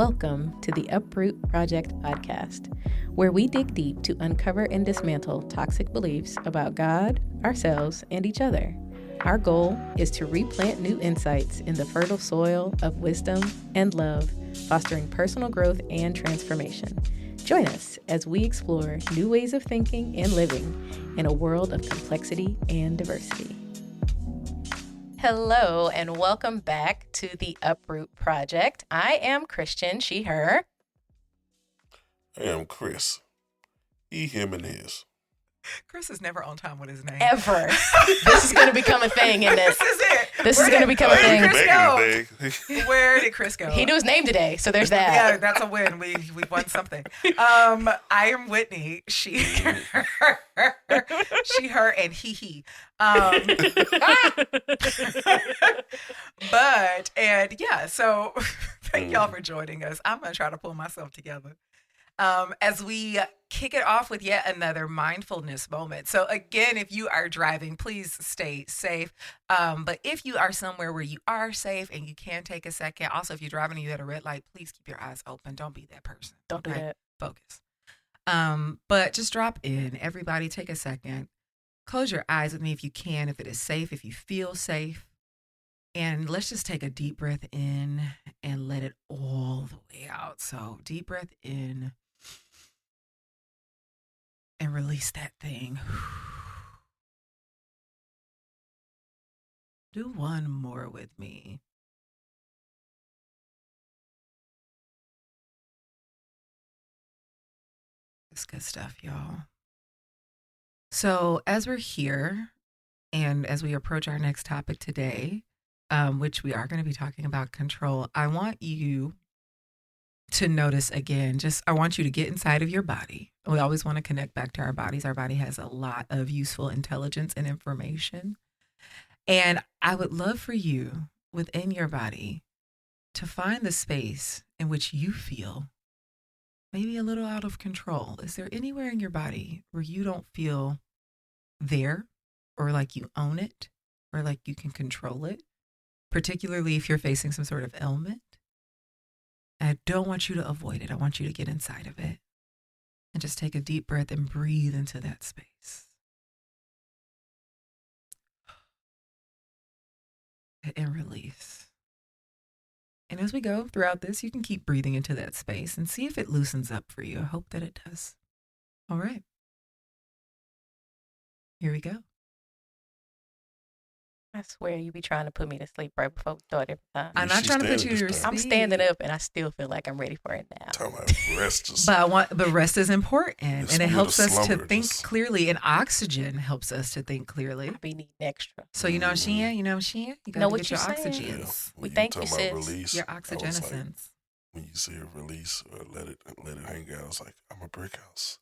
Welcome to the Uproot Project Podcast, where we dig deep to uncover and dismantle toxic beliefs about God, ourselves, and each other. Our goal is to replant new insights in the fertile soil of wisdom and love, fostering personal growth and transformation. Join us as we explore new ways of thinking and living in a world of complexity and diversity. Hello, and welcome back to the Uproot Project. I am Christian, she, her. I am Chris. He, him, and his. Chris is never on time with his name. Ever. This is going to become a thing, isn't it? This is it. This is going to become a thing. Where did Chris go? He knew his name today, so there's that. Yeah, that's a win. We won something. I am Whitney. She, her, and he. So thank y'all for joining us. I'm going to try to pull myself together. As we kick it off with yet another mindfulness moment. So again, if you are driving, please stay safe. But if you are somewhere where you are safe and you can take a second, also if you're driving and you at a red light, please keep your eyes open. Don't be that person. Don't do that. Focus. But just drop in. Everybody take a second. Close your eyes with me if you can, if it is safe, if you feel safe. And let's just take a deep breath in and let it all the way out. So deep breath in. And release that thing. Do one more with me. It's good stuff, y'all. So as we're here and as we approach our next topic today, which we are going to be talking about control, I want you to notice again, I want you to get inside of your body. We always want to connect back to our bodies. Our body has a lot of useful intelligence and information. And I would love for you within your body to find the space in which you feel maybe a little out of control. Is there anywhere in your body where you don't feel there or like you own it or like you can control it, particularly if you're facing some sort of ailment? I don't want you to avoid it. I want you to get inside of it and just take a deep breath and breathe into that space. And release. And as we go throughout this, you can keep breathing into that space and see if it loosens up for you. I hope that it does. All right. Here we go. I swear you be trying to put me to sleep right before we start every time. I'm not trying to put you to sleep. I'm standing up and I still feel like I'm ready for it now. But rest is important and it helps us to think clearly, and oxygen helps us to think clearly. I be needing extra. So you know what I'm saying? You gotta get your oxygen. Yeah. We thank you, sis. Release, your oxygenescence. When you say a release or let it hang out, it's like I'm a brick house.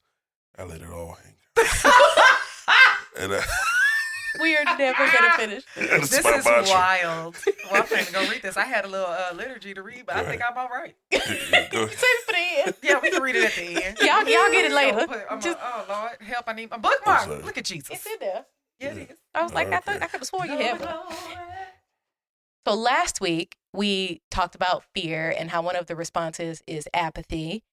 I let it all hang out. And we are never going to finish this. This is wild. Well, I'm going to go read this. I had a little liturgy to read, but I think I'm all right. Save it for the end. Yeah, we can read it at the end. Y'all get it later. Oh, Lord, help, I need my bookmark. Look at Jesus. It's in there. Yeah, it is. I was like, I could have sworn you had one. So last week, we talked about fear and how one of the responses is apathy.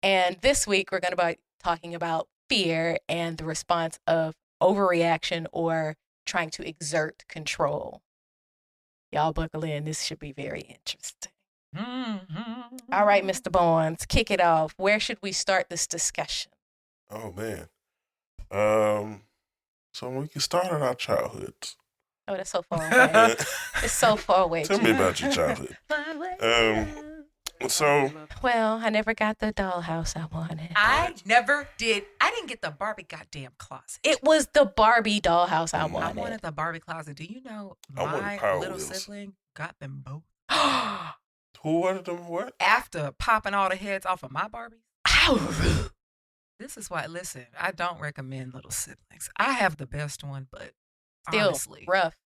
And this week, we're going to be talking about fear and the response of overreaction or trying to exert control. Y'all buckle in. This should be very interesting. Mm-hmm. All right, Mr. Barnes, kick it off. Where should we start this discussion? Oh, man. So we can start at our childhoods. Oh, that's so far away. It's so far away. Tell me about your childhood. Well, I never got the dollhouse I wanted. I never did. I didn't get the Barbie goddamn closet. It was the Barbie dollhouse I wanted. I wanted the Barbie closet. Do you know my little sibling got them both? Who wanted them what? After popping all the heads off of my Barbie. How rude. This is why, listen, I don't recommend little siblings. I have the best one, but still honestly, rough.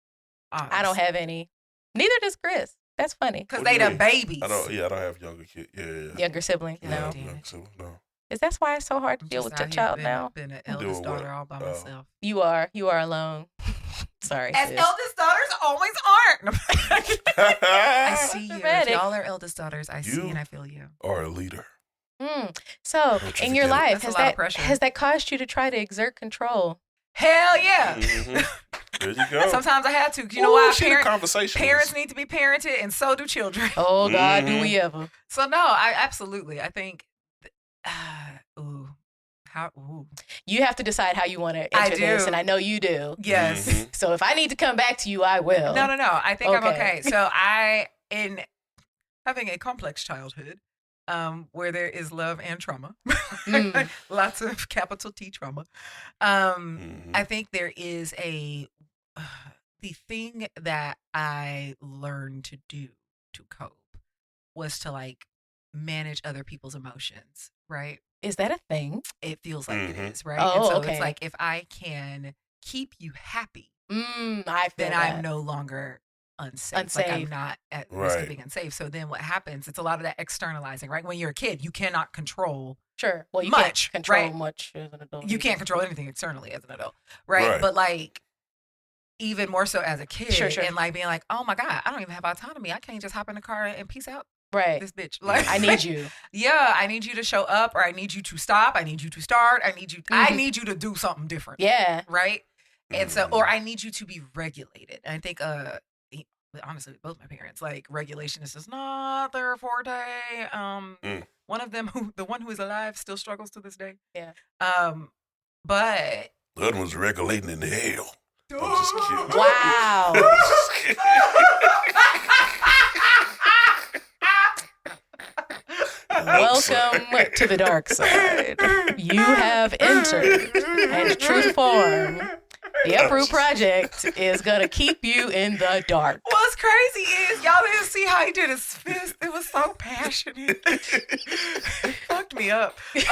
Honestly. I don't have any. Neither does Chris. That's funny. Because they the babies. I don't have younger kids. Yeah. Younger siblings? Yeah, No. younger siblings, no. Is that why it's so hard to deal with your child now? Been an eldest daughter all by myself. You are alone. Sorry. As sis. eldest daughters always aren't. I see you. If Dramatic. y'all are eldest daughters, I see and I feel you. Are a leader. So, Don't you in your forget it. life, That's a lot of pressure. has that caused you to try to exert control? Hell yeah. There you go. Sometimes I had to. 'Cause you know why? Parents Need to be parented, and so do children. Oh, God, do we ever. So, no, I absolutely. I think, You have to decide how you want to enter this, and I know you do. Yes. So if I need to come back to you, I will. No. I think I'm okay. So in having a complex childhood, where there is love and trauma, lots of capital T trauma. I think there is the thing that I learned to do to cope was to like manage other people's emotions, right? Is that a thing? It feels like it is, right? Oh, and so okay. it's like if I can keep you happy, I feel then that. I'm no longer unsafe. Like I'm not at risk of being unsafe. So then what happens, it's a lot of that externalizing, right? When you're a kid, you cannot control Well, you much, can't control right? much as an adult. You can't control anything externally as an adult, right? But like even more so as a kid and like being like, oh my God, I don't even have autonomy. I can't just hop in the car and peace out. Right. This bitch. Like I need you. Yeah, I need you to show up, or I need you to stop. I need you to start. I need you to do something different. Yeah. Right? And so, or I need you to be regulated. And I think honestly, both my parents, like regulation is just not their forte. One of them the one who is alive still struggles to this day. Yeah. But the other one's regulating in hell. I'm just kidding. Wow. I'm just kidding. Welcome to the dark side. You have entered, and true form, the Uproot Project is going to keep you in the dark. What's crazy is y'all didn't see how he did his fist. It was so passionate. It fucked me up. Hey,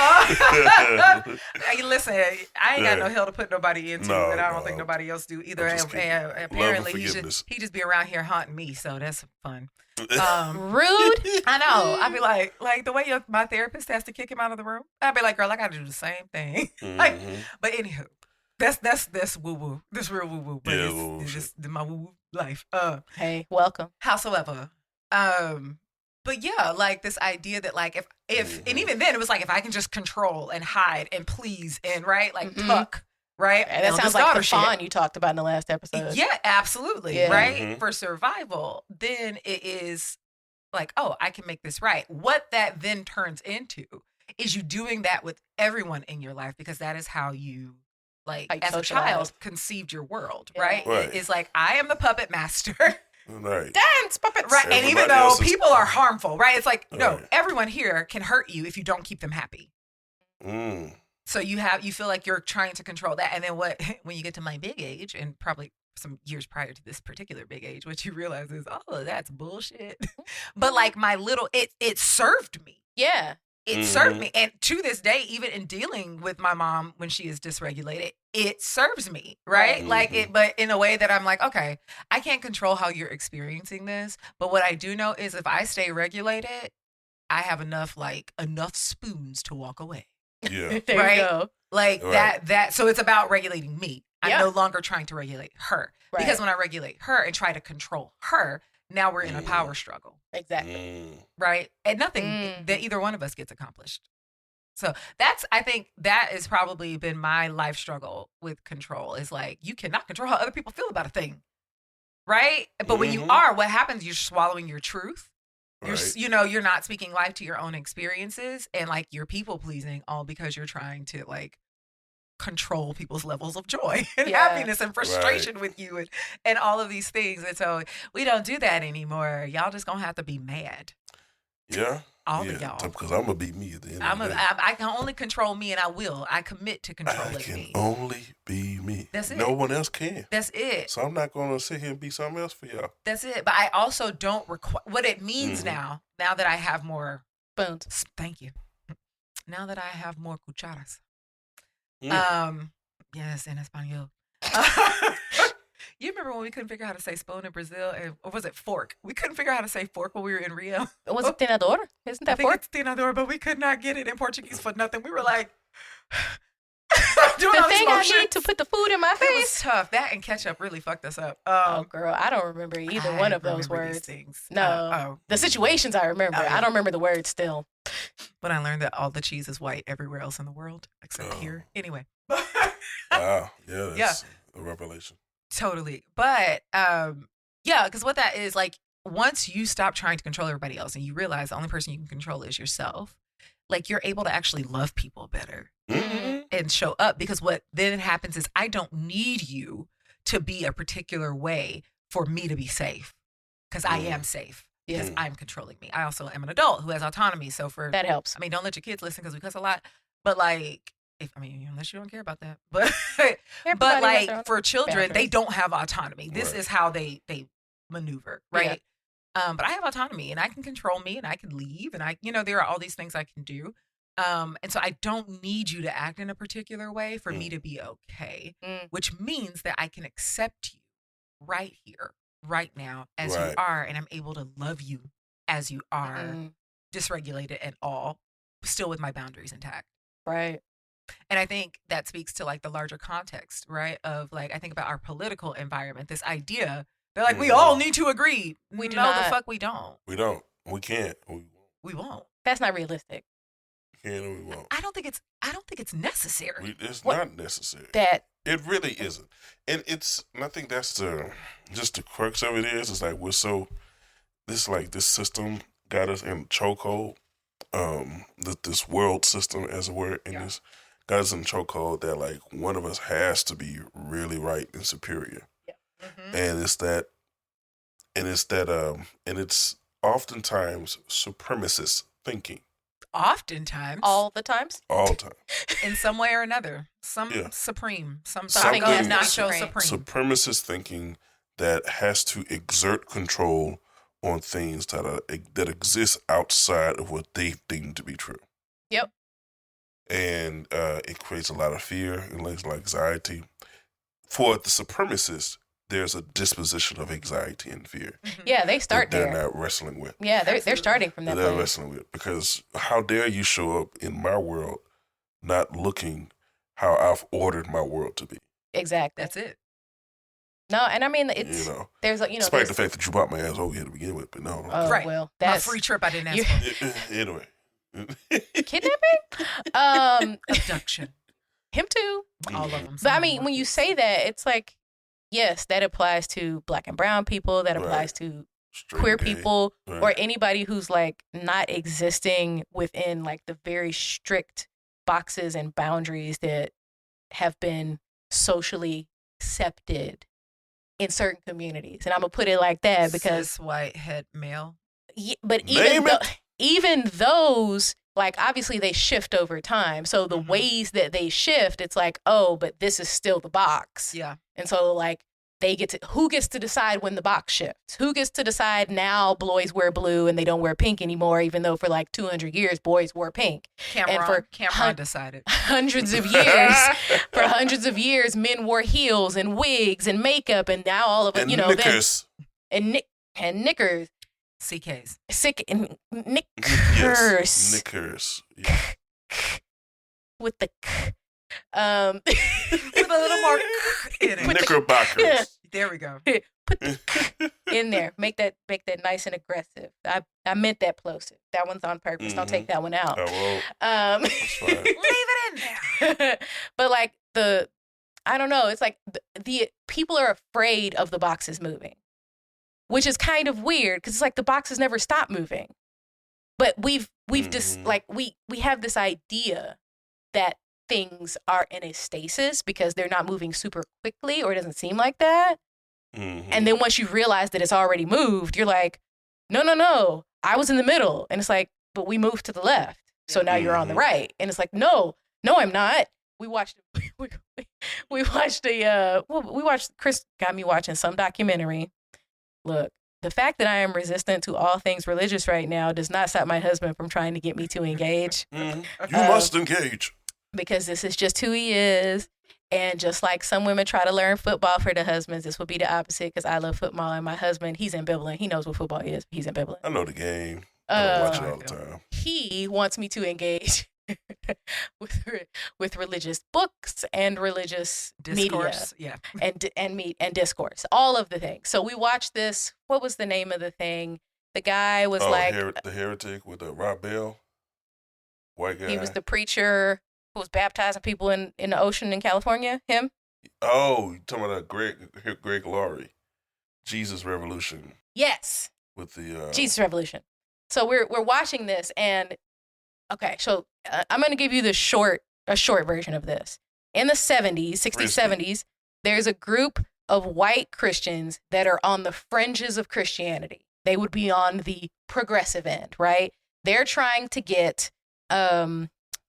listen, I ain't got no hell to put nobody into, and I don't think nobody else do either. And apparently he just be around here haunting me, so that's fun. Rude. I know. I'd be like the way my therapist has to kick him out of the room. I'd be like, girl, I got to do the same thing. Like, but anywho, that's woo woo. This real woo woo. But it's just my woo woo life. Hey, welcome. Howsoever, but yeah, like this idea that like if and even then it was like if I can just control and hide and please and tuck. Right? And that sounds like the fawn you talked about in the last episode. Yeah, absolutely. Yeah. Right? For survival, then it is like, oh, I can make this right. What that then turns into is you doing that with everyone in your life because that is how you, as a child, conceived your world, right? It's like, I am the puppet master. Right. Dance, puppets. Right. And even though people are harmful, right? It's like, no, everyone here can hurt you if you don't keep them happy. So you feel like you're trying to control that. And then when you get to my big age and probably some years prior to this particular big age, what you realize is, oh, that's bullshit. But like my little, it served me. Yeah. It served me. And to this day, even in dealing with my mom when she is dysregulated, it serves me, right? But in a way that I'm like, okay, I can't control how you're experiencing this. But what I do know is if I stay regulated, I have enough spoons to walk away. Yeah. There you go. Like that. So it's about regulating me. I'm no longer trying to regulate her. Right. Because when I regulate her and try to control her, now we're in a power struggle. Exactly. Right? And nothing that either one of us gets accomplished. So I think that has probably been my life struggle with control is like, you cannot control how other people feel about a thing. Right? But when you are, what happens? You're swallowing your truth. You're not speaking life to your own experiences and like you're people pleasing all because you're trying to like control people's levels of joy and happiness and frustration with you and all of these things. And so we don't do that anymore. Y'all just gonna have to be mad. Yeah. All of y'all. Because I'm going to be me at the end of the day. I can only control me and I will. I commit to controlling me. I can only be me. That's it. No one else can. That's it. So I'm not going to sit here and be something else for y'all. That's it. But I also don't require what it means now that I have more spoons. Thank you. Now that I have more cucharas. Yes, in Espanol. You remember when we couldn't figure out how to say spoon in Brazil? Or was it fork? We couldn't figure out how to say fork when we were in Rio. Was it tenedor? Isn't that fork? It's tenedor, but we could not get it in Portuguese for nothing. We were like, Doing The all these thing I motions. need to put the food in my It was face. tough. That and ketchup really fucked us up. Oh, girl, I don't remember either one of those remember these words. things. No. The situations I remember. Oh, yeah. I don't remember the words still. But I learned that all the cheese is white everywhere else in the world except here. Anyway. Wow. Yeah, that's a revelation. Totally. But yeah, because what that is, like, once you stop trying to control everybody else and you realize the only person you can control is yourself, like, you're able to actually love people better and show up, because what then happens is I don't need you to be a particular way for me to be safe, because I am safe because I'm controlling me. I also am an adult who has autonomy. So that helps. I mean, don't let your kids listen because we cuss a lot, but like, unless you don't care about that, but like for children, they don't have autonomy. This is how they maneuver, right? But I have autonomy and I can control me and I can leave and there are all these things I can do. And so I don't need you to act in a particular way for me to be okay, which means that I can accept you right here, right now, as you are, and I'm able to love you as you are, dysregulated and all, still with my boundaries intact. Right. And I think that speaks to like the larger context, right? Of like, I think about our political environment, this idea that like we all need to agree. We do no, not. the fuck we don't. We don't. We can't. We won't. That's not realistic. We can and we won't. I don't think it's necessary. It's not necessary. It really isn't. And I think that's just the crux of it is like this system got us in chokehold. This world system, as it were, and this got us in chokehold that like one of us has to be really right and superior. And it's oftentimes supremacist thinking. Oftentimes. All the times? All the time. In some way or another. Supreme. Something not so supreme. Supremacist thinking that has to exert control on things that exist outside of what they deem to be true. Yep. And it creates a lot of fear and a lot of anxiety. For the supremacists, there's a disposition of anxiety and fear. Yeah, they start they're there. not wrestling with. Yeah, they're starting from that They're place. wrestling with, because how dare you show up in my world not looking how I've ordered my world to be. Exactly. That's it. No, and I mean, it's there's despite the fact that you brought my ass over here to begin with, but no. Oh, right. Well, that's my free trip I didn't ask for. Anyway. Kidnapping? Abduction. Him too. All of them. But I mean, when you say that, it's like, yes, that applies to Black and brown people. That applies to straight queer gay. people, or anybody who's like not existing within like the very strict boxes and boundaries that have been socially accepted in certain communities. And I'm gonna put it like that because cis white het male. Yeah, but even those, like, obviously they shift over time. So the ways that they shift, it's like, oh, but this is still the box. Yeah. And so like who gets to decide when the box shifts? Who gets to decide now boys wear blue and they don't wear pink anymore, even though for like 200 years boys wore pink. Cameron decided. Hundreds of years, men wore heels and wigs and makeup, and now all of it, knickers. And knickers. CKs. Sick and knickers. Yes, knickers. Yeah. With the with a little more in it. Knickerbockers. There we go. Put the in there. Make that nice and aggressive. I meant that plosive. That one's on purpose. Don't take that one out. Oh, well, that's fine. Leave it in there. But like I don't know. It's like the people are afraid of the boxes moving, which is kind of weird because it's like the boxes never stop moving. But we've just like we have this idea that things are in a stasis because they're not moving super quickly, or it doesn't seem like that. And then once you realize that it's already moved, you're like, no, I was in the middle. And it's like, but we moved to the left. So now you're on the right. And it's like, no, I'm not. We watched Chris got me watching some documentary. Look, the fact that I am resistant to all things religious right now does not stop my husband from trying to get me to engage. You must engage. Because this is just who he is. And just like some women try to learn football for their husbands, this would be the opposite because I love football and my husband, he's ambivalent. He knows what football is. He's ambivalent. I know the game. I don't watch it all the time. He wants me to engage with religious books and religious Discourse, media and discourse, all of the things. So we watched this. What was the name of the thing? The guy was the heretic with the Rob Bell, white guy. He was the preacher who was baptizing people in the ocean in California. Him. Oh, you talking about Greg Laurie, Jesus Revolution. Yes. With the Jesus Revolution. So we're watching this, and okay, so I'm going to give you a short version of this. In the 70s, 60s, 70s, there's a group of white Christians that are on the fringes of Christianity. They would be on the progressive end, right? They're trying to get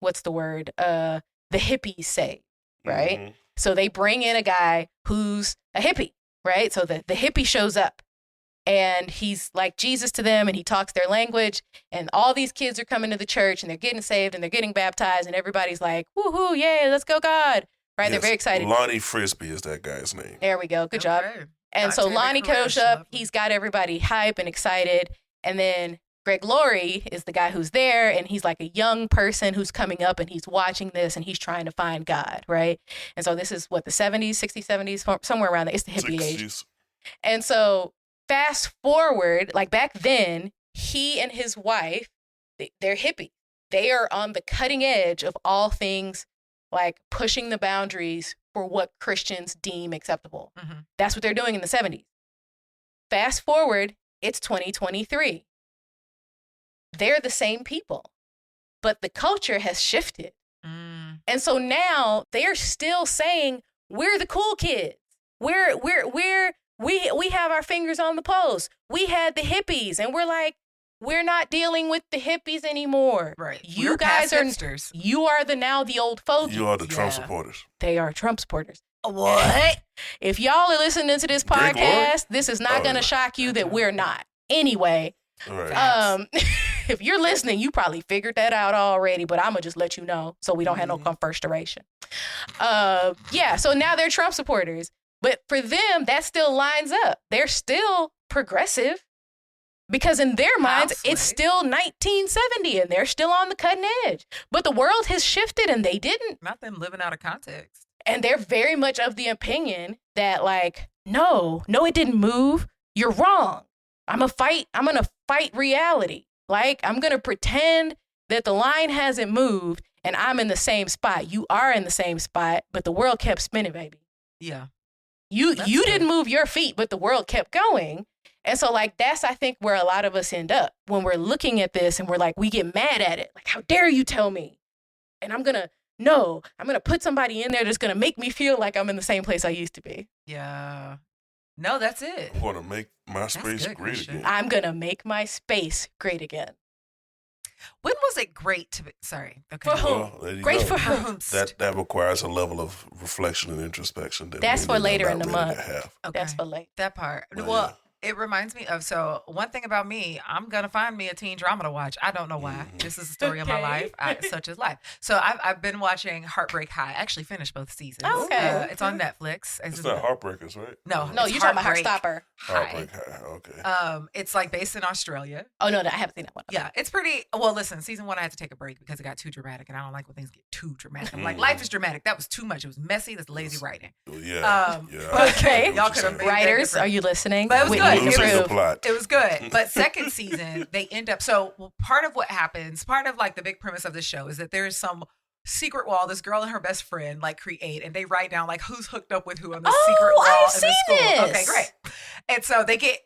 what's the word? The hippies saved, right? Mm-hmm. So they bring in a guy who's a hippie, right? So the hippie shows up. And he's like Jesus to them, and he talks their language, and all these kids are coming to the church, and they're getting saved, and they're getting baptized, and everybody's like, woohoo, yay, let's go, God. Right? Yes, they're very excited. Lonnie Frisbee is that guy's name. There we go. Good job. And so Lonnie goes up. He's got everybody hype and excited. And then Greg Laurie is the guy who's there, and he's like a young person who's coming up, and he's watching this, and he's trying to find God, right? And so this is what, the 70s, 60s, 70s, somewhere around there. It's the hippie 60s. Age. And so fast forward, like back then, he and his wife, they're hippie. They are on the cutting edge of all things, like pushing the boundaries for what Christians deem acceptable. Mm-hmm. That's what they're doing in the 70s. Fast forward, it's 2023. They're the same people, but the culture has shifted. Mm. And so now they're still saying, we're the cool kids. We have our fingers on the pulse. We had the hippies, and we're like, we're not dealing with the hippies anymore. Right. You guys are hipsters. You are now the old folks. You are the Trump supporters. They are Trump supporters. What? If y'all are listening to this podcast, this is not going to shock you that we're not. Anyway, right. If you're listening, you probably figured that out already, but I'm going to just let you know so we don't have no confirmation. So now they're Trump supporters. But for them, that still lines up. They're still progressive because in their minds, it's still 1970 and they're still on the cutting edge. But the world has shifted and they didn't. Not them living out of context. And they're very much of the opinion that like, no, it didn't move. You're wrong. I'm going to fight reality. Like, I'm going to pretend that the line hasn't moved and I'm in the same spot. You are in the same spot, but the world kept spinning, baby. Yeah. You didn't move your feet, but the world kept going. And so like, that's, I think, where a lot of us end up when we're looking at this and we're like, we get mad at it. Like, how dare you tell me? And I'm going to put somebody in there that's going to make me feel like I'm in the same place I used to be. Yeah. No, that's it. I'm going to make my space great again. I'm going to make my space great again. When was it great to be? Sorry. Okay. For whom? Great for whom? That requires a level of reflection and introspection. That's for later in the month. Okay. That's for late. That part. Well, yeah. It reminds me of, so one thing about me, I'm going to find me a teen drama to watch. I don't know why. Mm-hmm. This is the story of my life. Such is life. So I've been watching Heartbreak High. I actually finished both seasons. Oh, okay. It's on Netflix. It's not Heartbreakers, right? No, you're talking about Heartstopper. Heartbreak High, okay. It's like based in Australia. Oh, no, I haven't seen that one. Yeah, it's pretty, well, listen, season 1, I had to take a break because it got too dramatic, and I don't like when things get too dramatic. I'm like, life is dramatic. That was too much. It was messy. That's lazy writing. Yeah. Okay. Y'all could have writers, are you listening? But it was good. It was good. But second season, they end up, part of what happens, part of like the big premise of the show is that there is some secret wall this girl and her best friend like create, and they write down like who's hooked up with who on the secret wall I've in seen the school. This. Okay, great. And so they get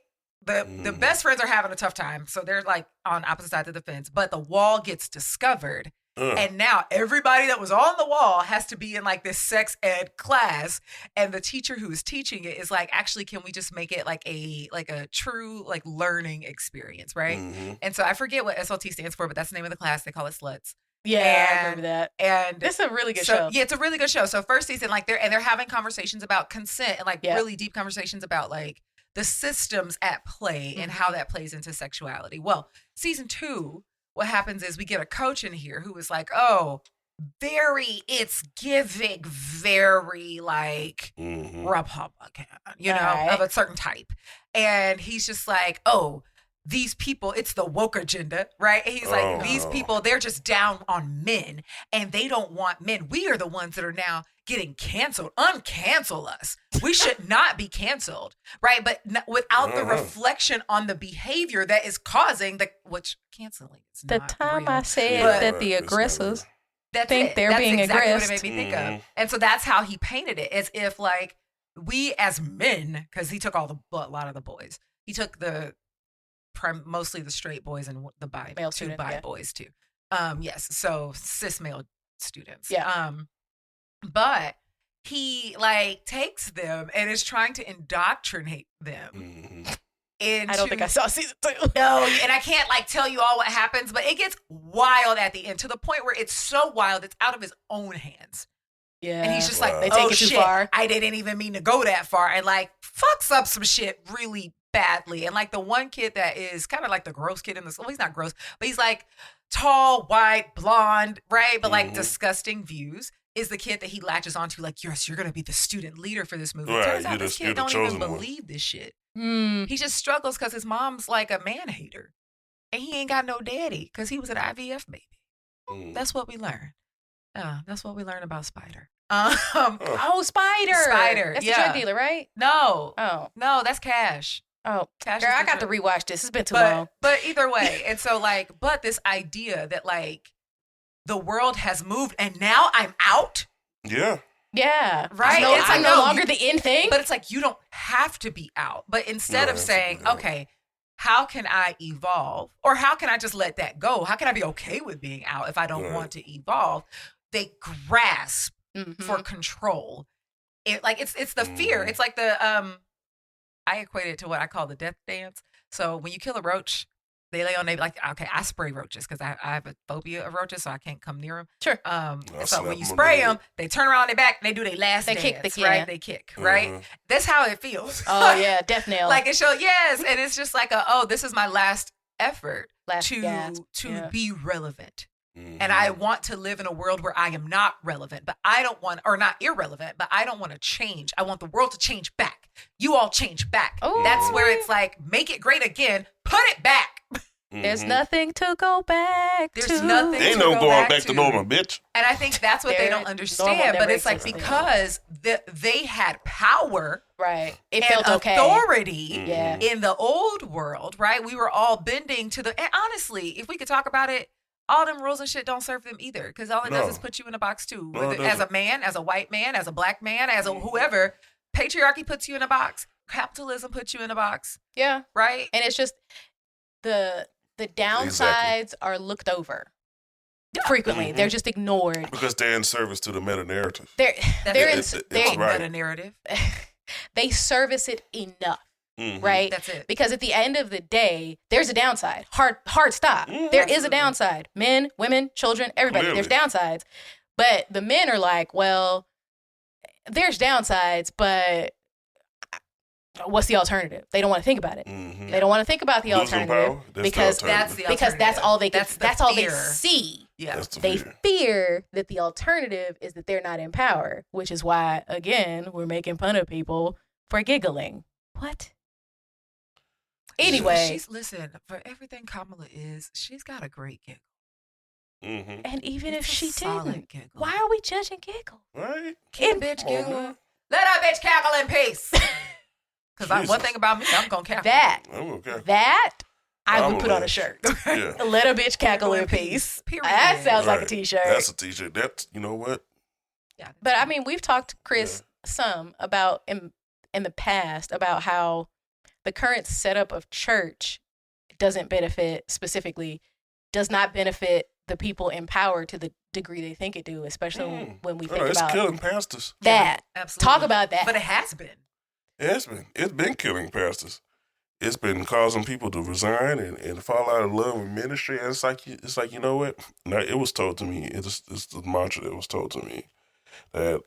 the best friends are having a tough time. So they're like on opposite sides of the fence, but the wall gets discovered. And now everybody that was on the wall has to be in like this sex ed class. And the teacher who is teaching it is like, actually, can we just make it like a true like learning experience, right? Mm-hmm. And so I forget what SLT stands for, but that's the name of the class. They call it Sluts. Yeah, I remember that. And it's a really good show. Yeah, it's a really good show. So first season, like they're having conversations about consent and like really deep conversations about like the systems at play and how that plays into sexuality. Well, season 2, what happens is we get a coach in here who is like, it's giving very like Republican, of a certain type. And he's just like, these people, it's the woke agenda, right? And he's like, these people, they're just down on men and they don't want men. We are the ones that are now getting canceled. Uncancel us. We should not be canceled, right? But without the reflection on the behavior that is causing which canceling is the not time real. I said that the aggressors think they're being exactly aggressed. What it made me think of. And so that's how he painted it, as if like we as men, because he took a lot of the boys. He took mostly the straight boys and the male two student, bi boys too. Yes, so cis male students. Yeah. But he like takes them and is trying to indoctrinate them. I don't think I saw season 2. No, and I can't like tell you all what happens, but it gets wild at the end, to the point where it's so wild it's out of his own hands. Yeah. And he's just like, they take it shit, too far. I didn't even mean to go that far, and like fucks up some shit really badly. And like the one kid that is kind of like the gross kid in this, well, he's not gross, but he's like tall, white, blonde, right? But like disgusting views, is the kid that he latches onto, like, yes, you're going to be the student leader for this movie. Right, Turns out this kid don't even believe this shit. He just struggles because his mom's like a man hater. And he ain't got no daddy because he was an IVF baby. That's what we learn. That's what we learn about Spider. Spider. Spider. That's the drug dealer, right? No. Oh. No, that's Cash. Oh. Cash. Girl, I got to rewatch this. It's been too long. But either way. And so like, but this idea that like the world has moved and now I'm out. Yeah. Yeah. Right. I'm no longer the in thing. But it's like, you don't have to be out. But instead of saying, okay, how can I evolve? Or how can I just let that go? How can I be okay with being out if I don't want to evolve? They grasp for control. It's the fear. It's like the I equate it to what I call the death dance. So when you kill a roach, they lay on they like, okay, I spray roaches because I have a phobia of roaches, so I can't come near them. Sure. So when you spray them, they turn around their back and they do their last dance, kick, right? They kick, right? That's how it feels. Oh yeah, death nail. Like it shows, yes, and it's just like this is my last effort to be relevant. And I want to live in a world where I am not relevant, but I don't want, or not irrelevant, but I don't want to change. I want the world to change back. You all change back. Ooh. That's where it's like, make it great again. Put it back. There's nothing to go back to. There's nothing Ain't to no go going back to normal, bitch. And I think that's what they don't understand. But it's like, because they had power. Right. It and felt okay. Authority in the old world, right? We were all bending to and honestly, if we could talk about it, all them rules and shit don't serve them either. Because all it does is put you in a box too. As a man, as a white man, as a black man, as a whoever, patriarchy puts you in a box. Capitalism puts you in a box. Yeah. Right? And it's just the downsides are looked over frequently. They're just ignored. Because they're in service to the meta-narrative. They're right. Meta-narrative. They service it enough. Right? That's it. Because at the end of the day, there's a downside. Hard stop. There is a downside. Men, women, children, everybody. Clearly. There's downsides. But the men are like, well, there's downsides, but what's the alternative? They don't want to think about it. They don't want to think about the alternative because that's all they can, that's all they see. Yeah. They fear that the alternative is that they're not in power, which is why, again, we're making fun of people for giggling. What? Anyway, listen, for everything Kamala is, she's got a great giggle. And even if she didn't, giggle. why are we judging giggle? Right? Can bitch giggle? Let our bitch cackle in peace. Because one thing about me, I'm going to cackle. That I would put on a shirt. Yeah. Let a bitch cackle in peace. Period. That sounds like a t-shirt. That's a t-shirt. That's, you know what? Yeah. But I mean, we've talked, Chris, some about in the past about how the current setup of church does not benefit the people in power to the degree they think it do, especially when we think about killing pastors. That. Absolutely. Talk about that. But it has been. It's been killing pastors. It's been causing people to resign and fall out of love with ministry. And it's like you know what? Now, it was told to me. It's the mantra that was told to me that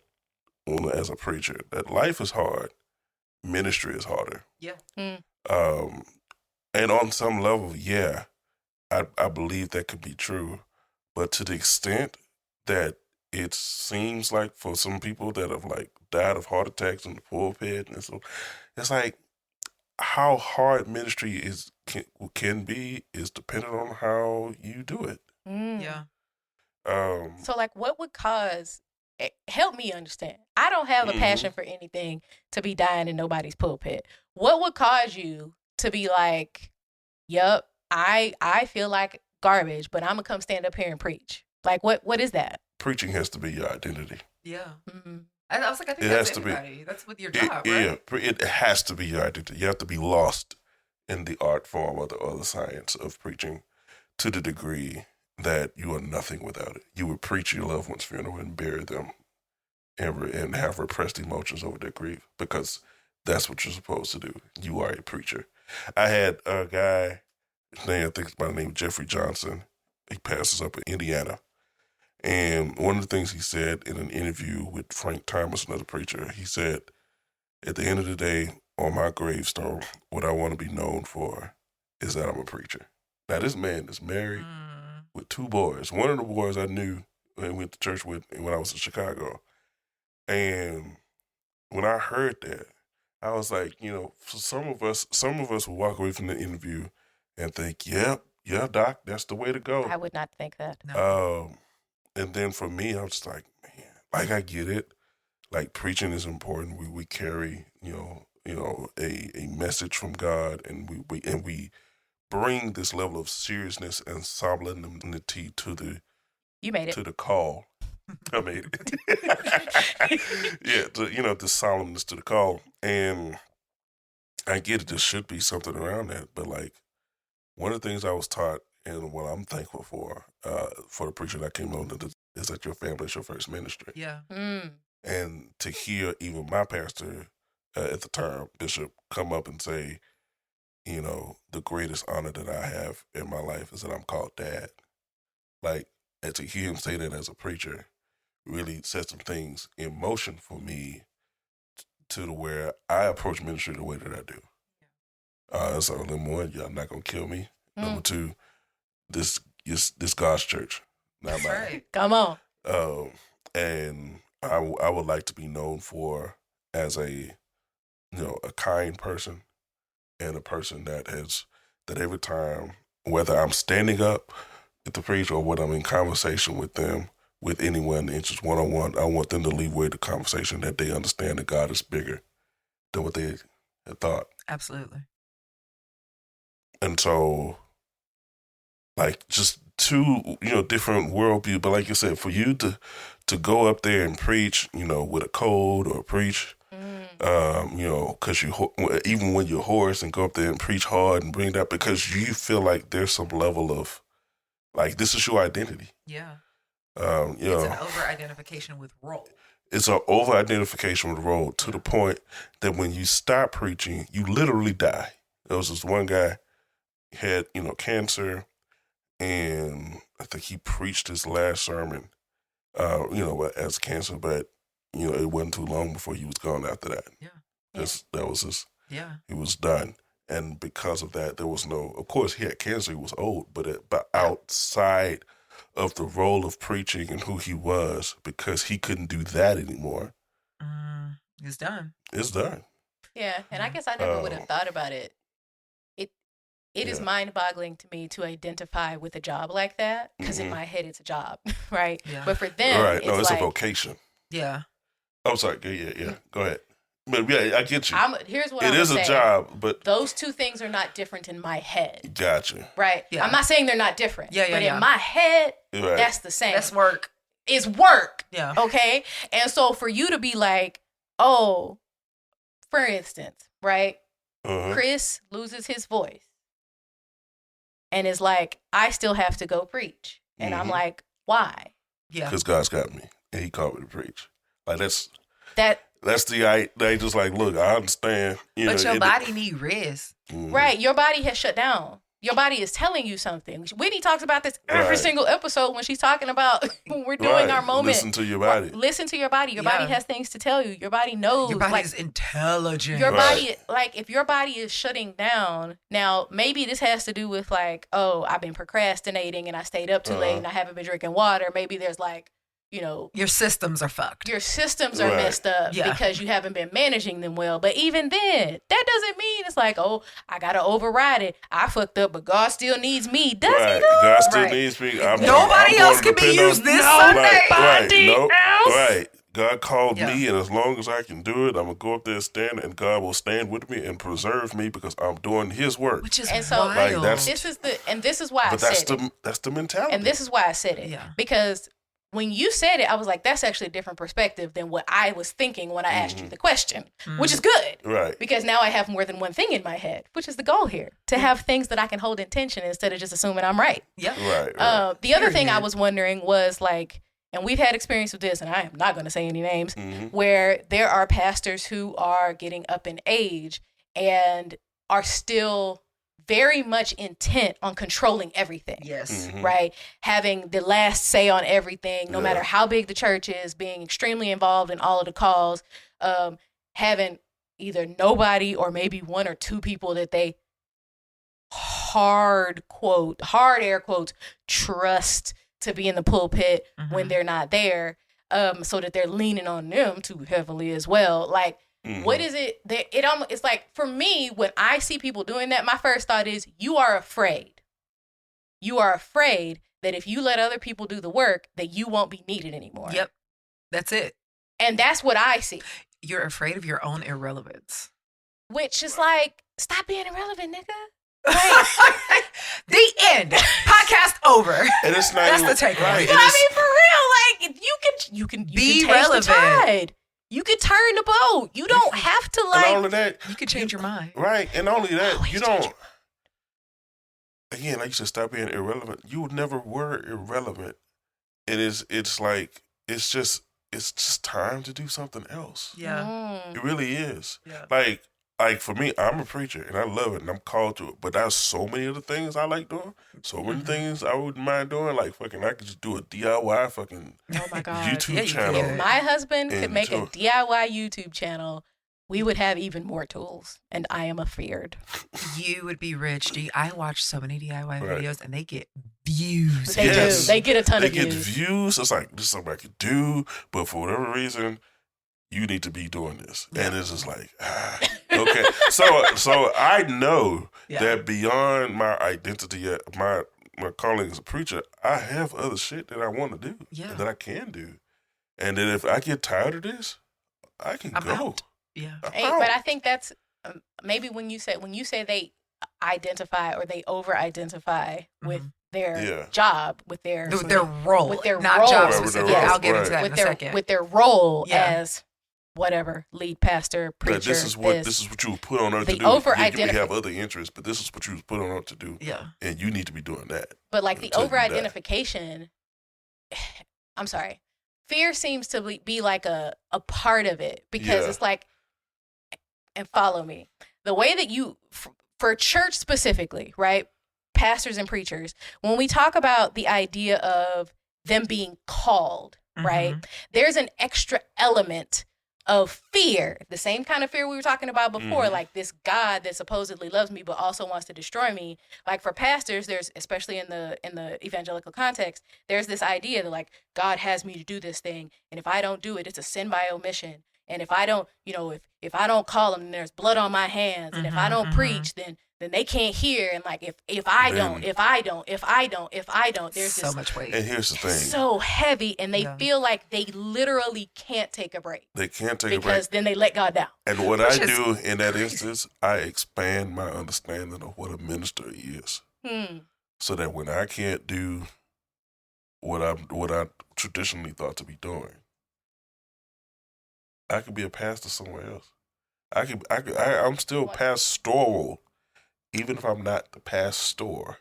as a preacher, that life is hard, ministry is harder. Yeah. And on some level, I believe that could be true. But to the extent that it seems like for some people that have like died of heart attacks in the pulpit, and so it's like how hard ministry is can be is dependent on how you do it. Yeah. So, like, what would cause? Help me understand. I don't have a passion for anything to be dying in nobody's pulpit. What would cause you to be like, "Yep, I feel like garbage, but I'm gonna come stand up here and preach"? Like, what is that? Preaching has to be your identity. Yeah. Mm-hmm. I was like, I think It that's has to be. everybody. That's with your job, right? Yeah, it has to be your identity. You have to be lost in the art form or the science of preaching to the degree that you are nothing without it. You would preach your loved one's funeral and bury them and have repressed emotions over their grief because that's what you're supposed to do. You are a preacher. I had a guy, his name, I think it's by the name of Jeffrey Johnson. He passes up in Indiana. And one of the things he said in an interview with Frank Thomas, another preacher, he said, at the end of the day, on my gravestone, what I want to be known for is that I'm a preacher. Now, this man is married with 2 boys. One of the boys I knew and went to church with when I was in Chicago. And when I heard that, I was like, for some of us will walk away from the interview and think, yeah, Doc, that's the way to go. I would not think that. No. And then for me, I'm just like, man, like I get it. Like preaching is important. We carry, a message from God, and we bring this level of seriousness and solemnity to the You made it. to the call. I made it. Yeah, the solemnness to the call, and I get it. There should be something around that, but like one of the things I was taught, and what I'm thankful for the preacher that came on, is that your family is your first ministry. Yeah. And to hear even my pastor at the time, Bishop, come up and say, the greatest honor that I have in my life is that I'm called Dad. Like, and to hear him say that as a preacher really set some things in motion for me to the where I approach ministry the way that I do. So number one, y'all not gonna kill me. Number two, this God's church, not mine. Right. Come on. And I would like to be known for as a kind person and a person that every time, whether I'm standing up at the preach or whether I'm in conversation with them, with anyone, it's just one-on-one, I want them to leave with the conversation that they understand that God is bigger than what they had thought. Absolutely. And so, like, just 2, different worldview. But like you said, for you to go up there and preach, with a code or preach, because even when you're hoarse and go up there and preach hard and bring that, because you feel like there's some level of, like, this is your identity. Yeah. It's an over-identification with role. It's an over-identification with role to the point that when you stop preaching, you literally die. There was this one guy, had, cancer, and I think he preached his last sermon, as cancer, but, it wasn't too long before he was gone after that. Yeah. That was his, Yeah. he was done. And because of that, there was no, of course, he had cancer, he was old, but outside of the role of preaching and who he was, because he couldn't do that anymore. It's done. It's done. Yeah, and I guess I never would have thought about it. It is mind-boggling to me to identify with a job like that, because in my head it's a job, right? Yeah. But for them, Right. No, it's like, a vocation. Yeah. I'm sorry. Yeah. Go ahead. But yeah, I get you. Here's what It I'm is a saying. job, but Those 2 things are not different in my head, gotcha. right? Yeah. I'm not saying they're not different, Yeah, but yeah. in my head, Right. that's the same. That's work. It's work, Yeah. okay? And so for you to be like, oh, for instance, right? Chris loses his voice and is like, I still have to go preach. And I'm like, why? Yeah. Because God's got me, and He called me to preach. Like that's That they just like, look, I understand. But your body need rest. right, your body has shut down. Your body is telling you something. Whitney talks about this every Right. single episode when she's talking about when we're doing Right. our moment. Listen to your body. Listen to your body. Your body has things to tell you. Your body knows. Your body like, is intelligent. your Right. body, like, if your body is shutting down, now maybe this has to do with like, oh, I've been procrastinating and I stayed up too late and I haven't been drinking water. Maybe there's like, your systems are fucked. Your systems are messed up because you haven't been managing them well. But even then, that doesn't mean it's like, oh, I got to override it. I fucked up, but God still needs me. Does he though? God still needs me. Nobody else can be used this Sunday. Right. God called me, and as long as I can do it, I'm going to go up there and stand, and God will stand with me and preserve me because I'm doing his work. Which is wild. This is why I said it. That's the mentality. And this is why I said it. Yeah. Because when you said it, I was like, that's actually a different perspective than what I was thinking when I asked you the question, which is good. Right. Because now I have more than one thing in my head, which is the goal here, to have things that I can hold in tension instead of just assuming I'm right. Yep. Right. The other thing I was wondering was like, and we've had experience with this, and I am not going to say any names, where there are pastors who are getting up in age and are still very much intent on controlling everything. Yes. Right? Having the last say on everything, no matter how big the church is, being extremely involved in all of the calls, having either nobody or maybe one or two people that they hard air quotes, trust to be in the pulpit when they're not there, so that they're leaning on them too heavily as well. Like, what is it that it's like, for me, when I see people doing that, my first thought is, you are afraid. You are afraid that if you let other people do the work, that you won't be needed anymore. Yep. That's it. And that's what I see. You're afraid of your own irrelevance. Which is like, stop being irrelevant, nigga. Like, the end. Podcast over. And it's not that's the takeaway. Right. I mean, for real, like, you can be relevant. The tide. You can turn the boat. You don't have to, like. And all of that. You can change your mind. Right. And only that, you don't. Again, like you said, stop being irrelevant. You never were irrelevant. It's just time to do something else. Yeah. It really is. Yeah. Like for me, I'm a preacher and I love it and I'm called to it. But there's so many other things I like doing. So many things I wouldn't mind doing. Like fucking, I could just do a DIY fucking YouTube channel. If my husband could make a DIY YouTube channel, we would have even more tools. And I am afeared. You would be rich. I watch so many DIY videos and they get views. They do. They get a ton of views. They get views. It's like, this is something I could do. But for whatever reason, you need to be doing this. Yeah. And it's just like, okay. So I know that beyond my identity, my calling as a preacher, I have other shit that I want to do and that I can do. And that if I get tired of this, I can go. Out. Yeah. But I think that's maybe when you say they identify or they over-identify with their job, with their role, not job specific. Yeah, I'll get into that in a second. With their role as whatever, lead pastor, preacher. This is what you were put on earth to do. You may have other interests, but this is what you was put on earth to do. Yeah. And you need to be doing that. But like the over-identification, I'm sorry, fear seems to be like a part of it because it's like, and follow me, the way that you, for church specifically, right? Pastors and preachers, when we talk about the idea of them being called, right? There's an extra element of fear, the same kind of fear we were talking about before, like this God that supposedly loves me but also wants to destroy me. Like for pastors, there's, especially in the evangelical context, there's this idea that like God has me to do this thing, and if I don't do it, it's a sin by omission. And if I don't, if I don't call them, then there's blood on my hands. And if I don't preach, then they can't hear. And like if I don't, there's so much weight. And here's the thing, so heavy, and they feel like they literally can't take a break. They can't take a break because then they let God down. And what I do in that instance, I expand my understanding of what a minister is, so that when I can't do what I traditionally thought to be doing, I could be a pastor somewhere else. I'm still pastoral, even if I'm not the pastor.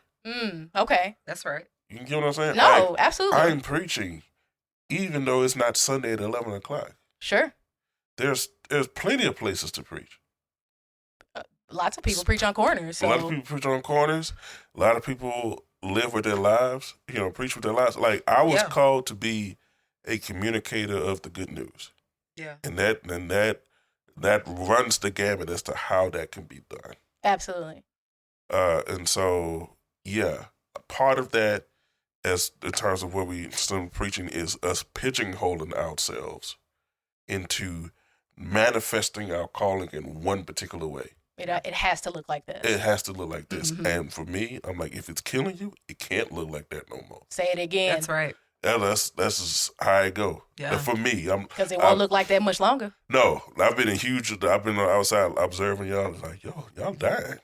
Okay. That's right. You get what I'm saying? No, absolutely. I'm preaching, even though it's not Sunday at 11 o'clock. Sure. There's plenty of places to preach. Lots of people preach on corners. So. A lot of people preach on corners. A lot of people live with their lives, preach with their lives. Like, I was called to be a communicator of the good news. Yeah. And that runs the gamut as to how that can be done. Absolutely. And so, a part of that as in terms of where we still preaching, is us pigeonholing ourselves into manifesting our calling in one particular way. It has to look like this. It has to look like this. Mm-hmm. And for me, I'm like, if it's killing you, it can't look like that no more. Say it again. That's right. That's just how I go. Yeah. And for me, because it won't look like that much longer. No, I've been outside observing y'all. It's like, y'all dying.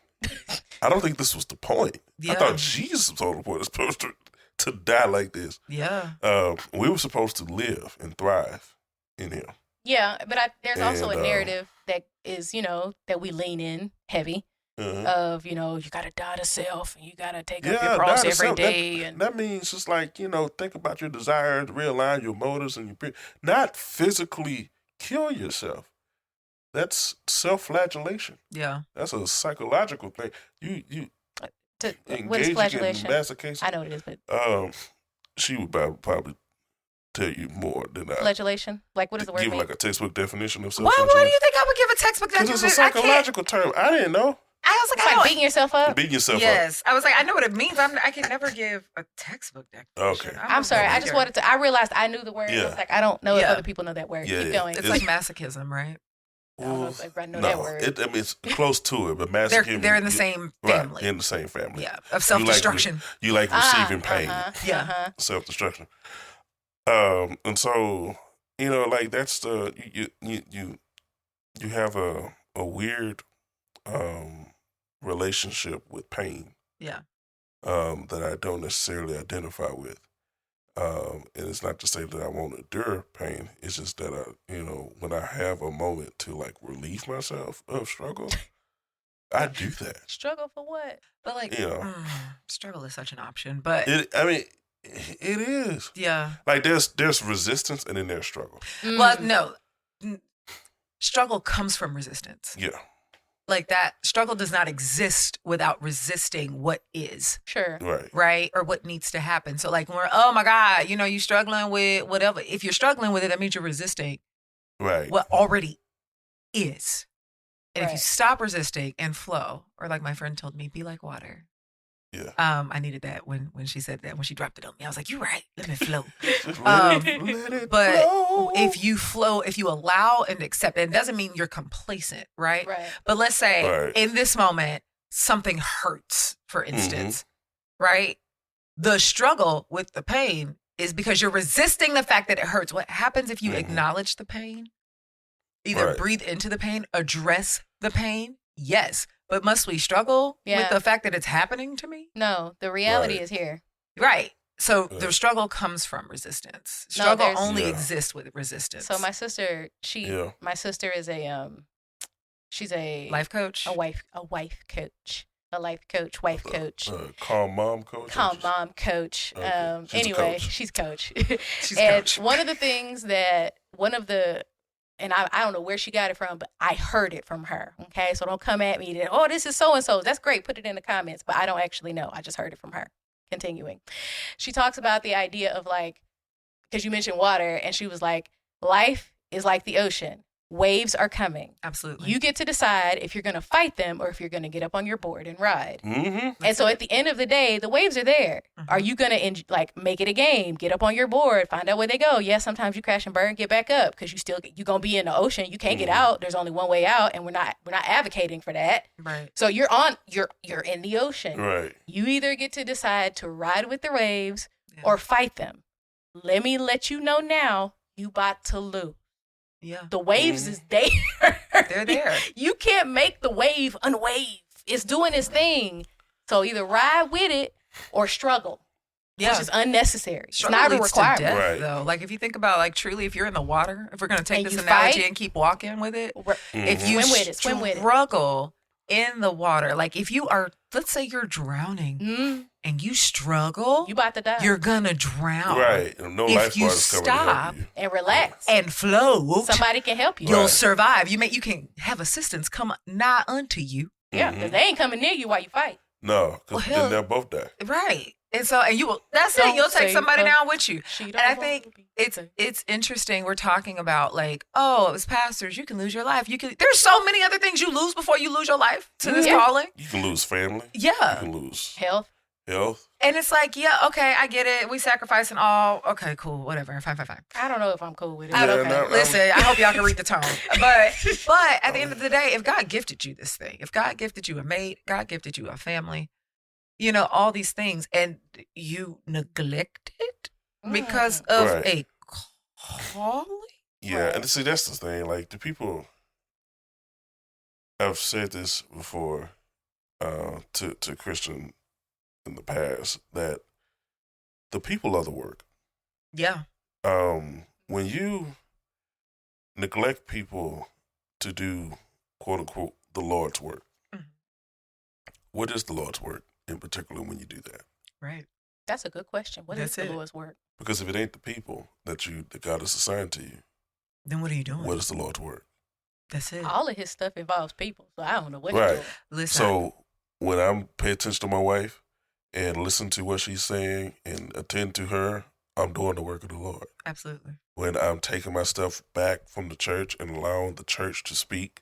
I don't think this was the point. Yeah. I thought Jesus was the point. It's supposed to die like this. Yeah. We were supposed to live and thrive in Him. Yeah, but there's also a narrative that is, that we lean in heavy of, you got to die to self and you got to take up your cross every day. That means just like, think about your desires, realign your motives and not physically kill yourself. That's self-flagellation. Yeah. That's a psychological thing. You what is flagellation? Masochism. I know what it is, but she would probably tell you more than I. Flagellation? Like, what does the word mean? Give like a textbook definition of self-flagellation. Why do you think I would give a textbook definition? Because it's a psychological term. I didn't know. I was like, it's like beating yourself up? Beating yourself up. Yes. I was like, I know what it means. I can never give a textbook definition. Okay. I'm sorry. I just wanted to, I realized I knew the word. Yeah. I was like, I don't know if other people know that word. Yeah, Keep going. It's like masochism, right? I don't know if I know that word. It's close to it, but masochism. They're in the same family. Right, in the same family. Yeah, of self-destruction. You like receiving pain. Yeah. Self-destruction. And so, like that's the, you have a weird relationship with pain. Yeah. That I don't necessarily identify with. And it's not to say that I won't endure pain. It's just that when I have a moment to like relieve myself of struggle, I do that. Struggle for what? But like, struggle is such an option. But it is. Yeah. Like there's resistance and then there's struggle. Well, no, struggle comes from resistance. Yeah. Like that struggle does not exist without resisting what is. Sure. Right. Or what needs to happen. So like when we're, oh my God, you're struggling with whatever. If you're struggling with it, that means you're resisting what already is. And if you stop resisting and flow, or like my friend told me, be like water. Yeah. I needed that when she said that, when she dropped it on me. I was like, you're right. Let me flow. Let it but flow. if you flow, if you allow and accept, it doesn't mean you're complacent, right? But let's say in this moment, something hurts, for instance, right? The struggle with the pain is because you're resisting the fact that it hurts. What happens if you acknowledge the pain? Either breathe into the pain, address the pain, yes. But must we struggle with the fact that it's happening to me? No, the reality is here. Right. So the struggle comes from resistance. Struggle only exists with resistance. So my sister, my sister is she's a life coach, a wife coach, wife coach, calm mom coach. Okay. Anyway, she's coach. She's and coach. One of the things and I don't know where she got it from, but I heard it from her, okay? So don't come at me that, this is so-and-so. That's great. Put it in the comments. But I don't actually know. I just heard it from her. Continuing. She talks about the idea of like, because you mentioned water, and she was like, life is like the ocean. Waves are coming. Absolutely. You get to decide if you're going to fight them or if you're going to get up on your board and ride. Mm-hmm. And so at the end of the day, the waves are there. Mm-hmm. Are you going to make it a game? Get up on your board, find out where they go. Yes, sometimes you crash and burn, get back up because you're going to be in the ocean. You can't get out. There's only one way out, and we're not advocating for that. Right. So you're in the ocean. Right. You either get to decide to ride with the waves or fight them. Let me let you know now, you about to lose. Yeah. The waves is there. They're there. You can't make the wave unwave. It's doing its thing. So either ride with it or struggle. Which is unnecessary. Struggle it's not a leads requirement. to death, right. though. Like if you think about like truly, if you're in the water, if we're gonna take and this analogy fight, and keep walking with it, if you swim with it. struggle in the water, like if you are, let's say you're drowning and you struggle, you about to die. You're gonna drown. Right. No if you lifeguards coming to stop help you. and relax and float, somebody can help you. You'll survive. You can have assistance come nigh unto you. Yeah, because they ain't coming near you while you fight. No, because then they'll both die. Right. And so, and you will, that's it. You'll take somebody down with you. And I think it's interesting. We're talking about like, as pastors, you can lose your life. There's so many other things you lose before you lose your life to this calling. You can lose family. Yeah. You can lose health. health. And it's like, yeah, okay, I get it. We sacrificing all. Okay, cool, whatever. Fine. I don't know if I'm cool with it. Yeah, Okay. no, Listen, I hope y'all can read the tone. But at the end of the day, if God gifted you this thing, if God gifted you a mate, God gifted you a family, you know, all these things, and you neglect it because of a calling? Yeah, and see, that's the thing. Like, the people, I've said this before to Christian in the past, that the people are the work. Yeah. When you neglect people to do, quote unquote, the Lord's work, what is the Lord's work in particular when you do that? Right. That's a good question. What is the Lord's work? Because if it ain't the people that God has assigned to you, then what are you doing? what is the Lord's work? That's it. All of his stuff involves people, so I don't know what he's doing. Listen. So when I pay attention to my wife and listen to what she's saying and attend to her, I'm doing the work of the Lord. Absolutely. When I'm taking my stuff back from the church and allowing the church to speak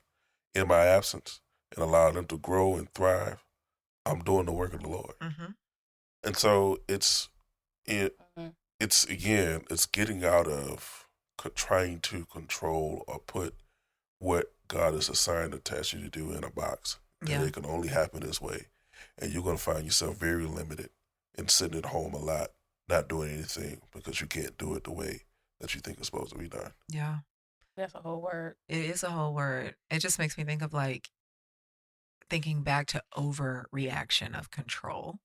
in my absence and allow them to grow and thrive, I'm doing the work of the Lord. Mm-hmm. And so it's getting out of trying to control or put what God has assigned to task you to do in a box. And it can only happen this way. And you're going to find yourself very limited and sitting at home a lot, not doing anything because you can't do it the way that you think it's supposed to be done. Yeah. That's a whole word. It is a whole word. It just makes me think of like thinking back to overreaction of control.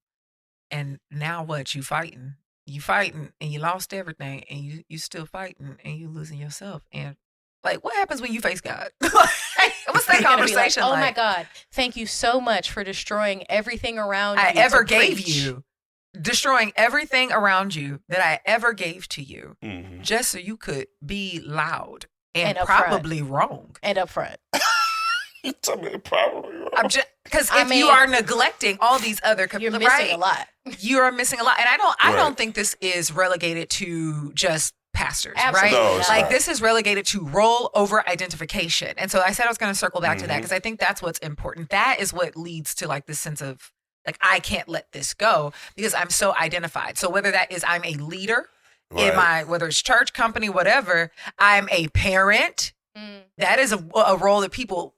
And now what? You fighting and you lost everything and you still fighting and you losing yourself. And like, what happens when you face God? What's that conversation like? Oh like? my God, thank you so much for destroying everything around I you ever to gave preach. you. Destroying everything around you that I ever gave to you, just so you could be loud and probably wrong. And up front. You tell me probably wrong. Because if you are neglecting all these other, you're missing a lot. You are missing a lot, and I don't think this is relegated to just pastors, Absolutely. right? No, it's like not. this is relegated to role over identification. And so I said I was going to circle back to that because I think that's what's important. That is what leads to like this sense of like, I can't let this go because I'm so identified. So whether that is I'm a leader in whether it's church, company, whatever, I'm a parent. That is a role that people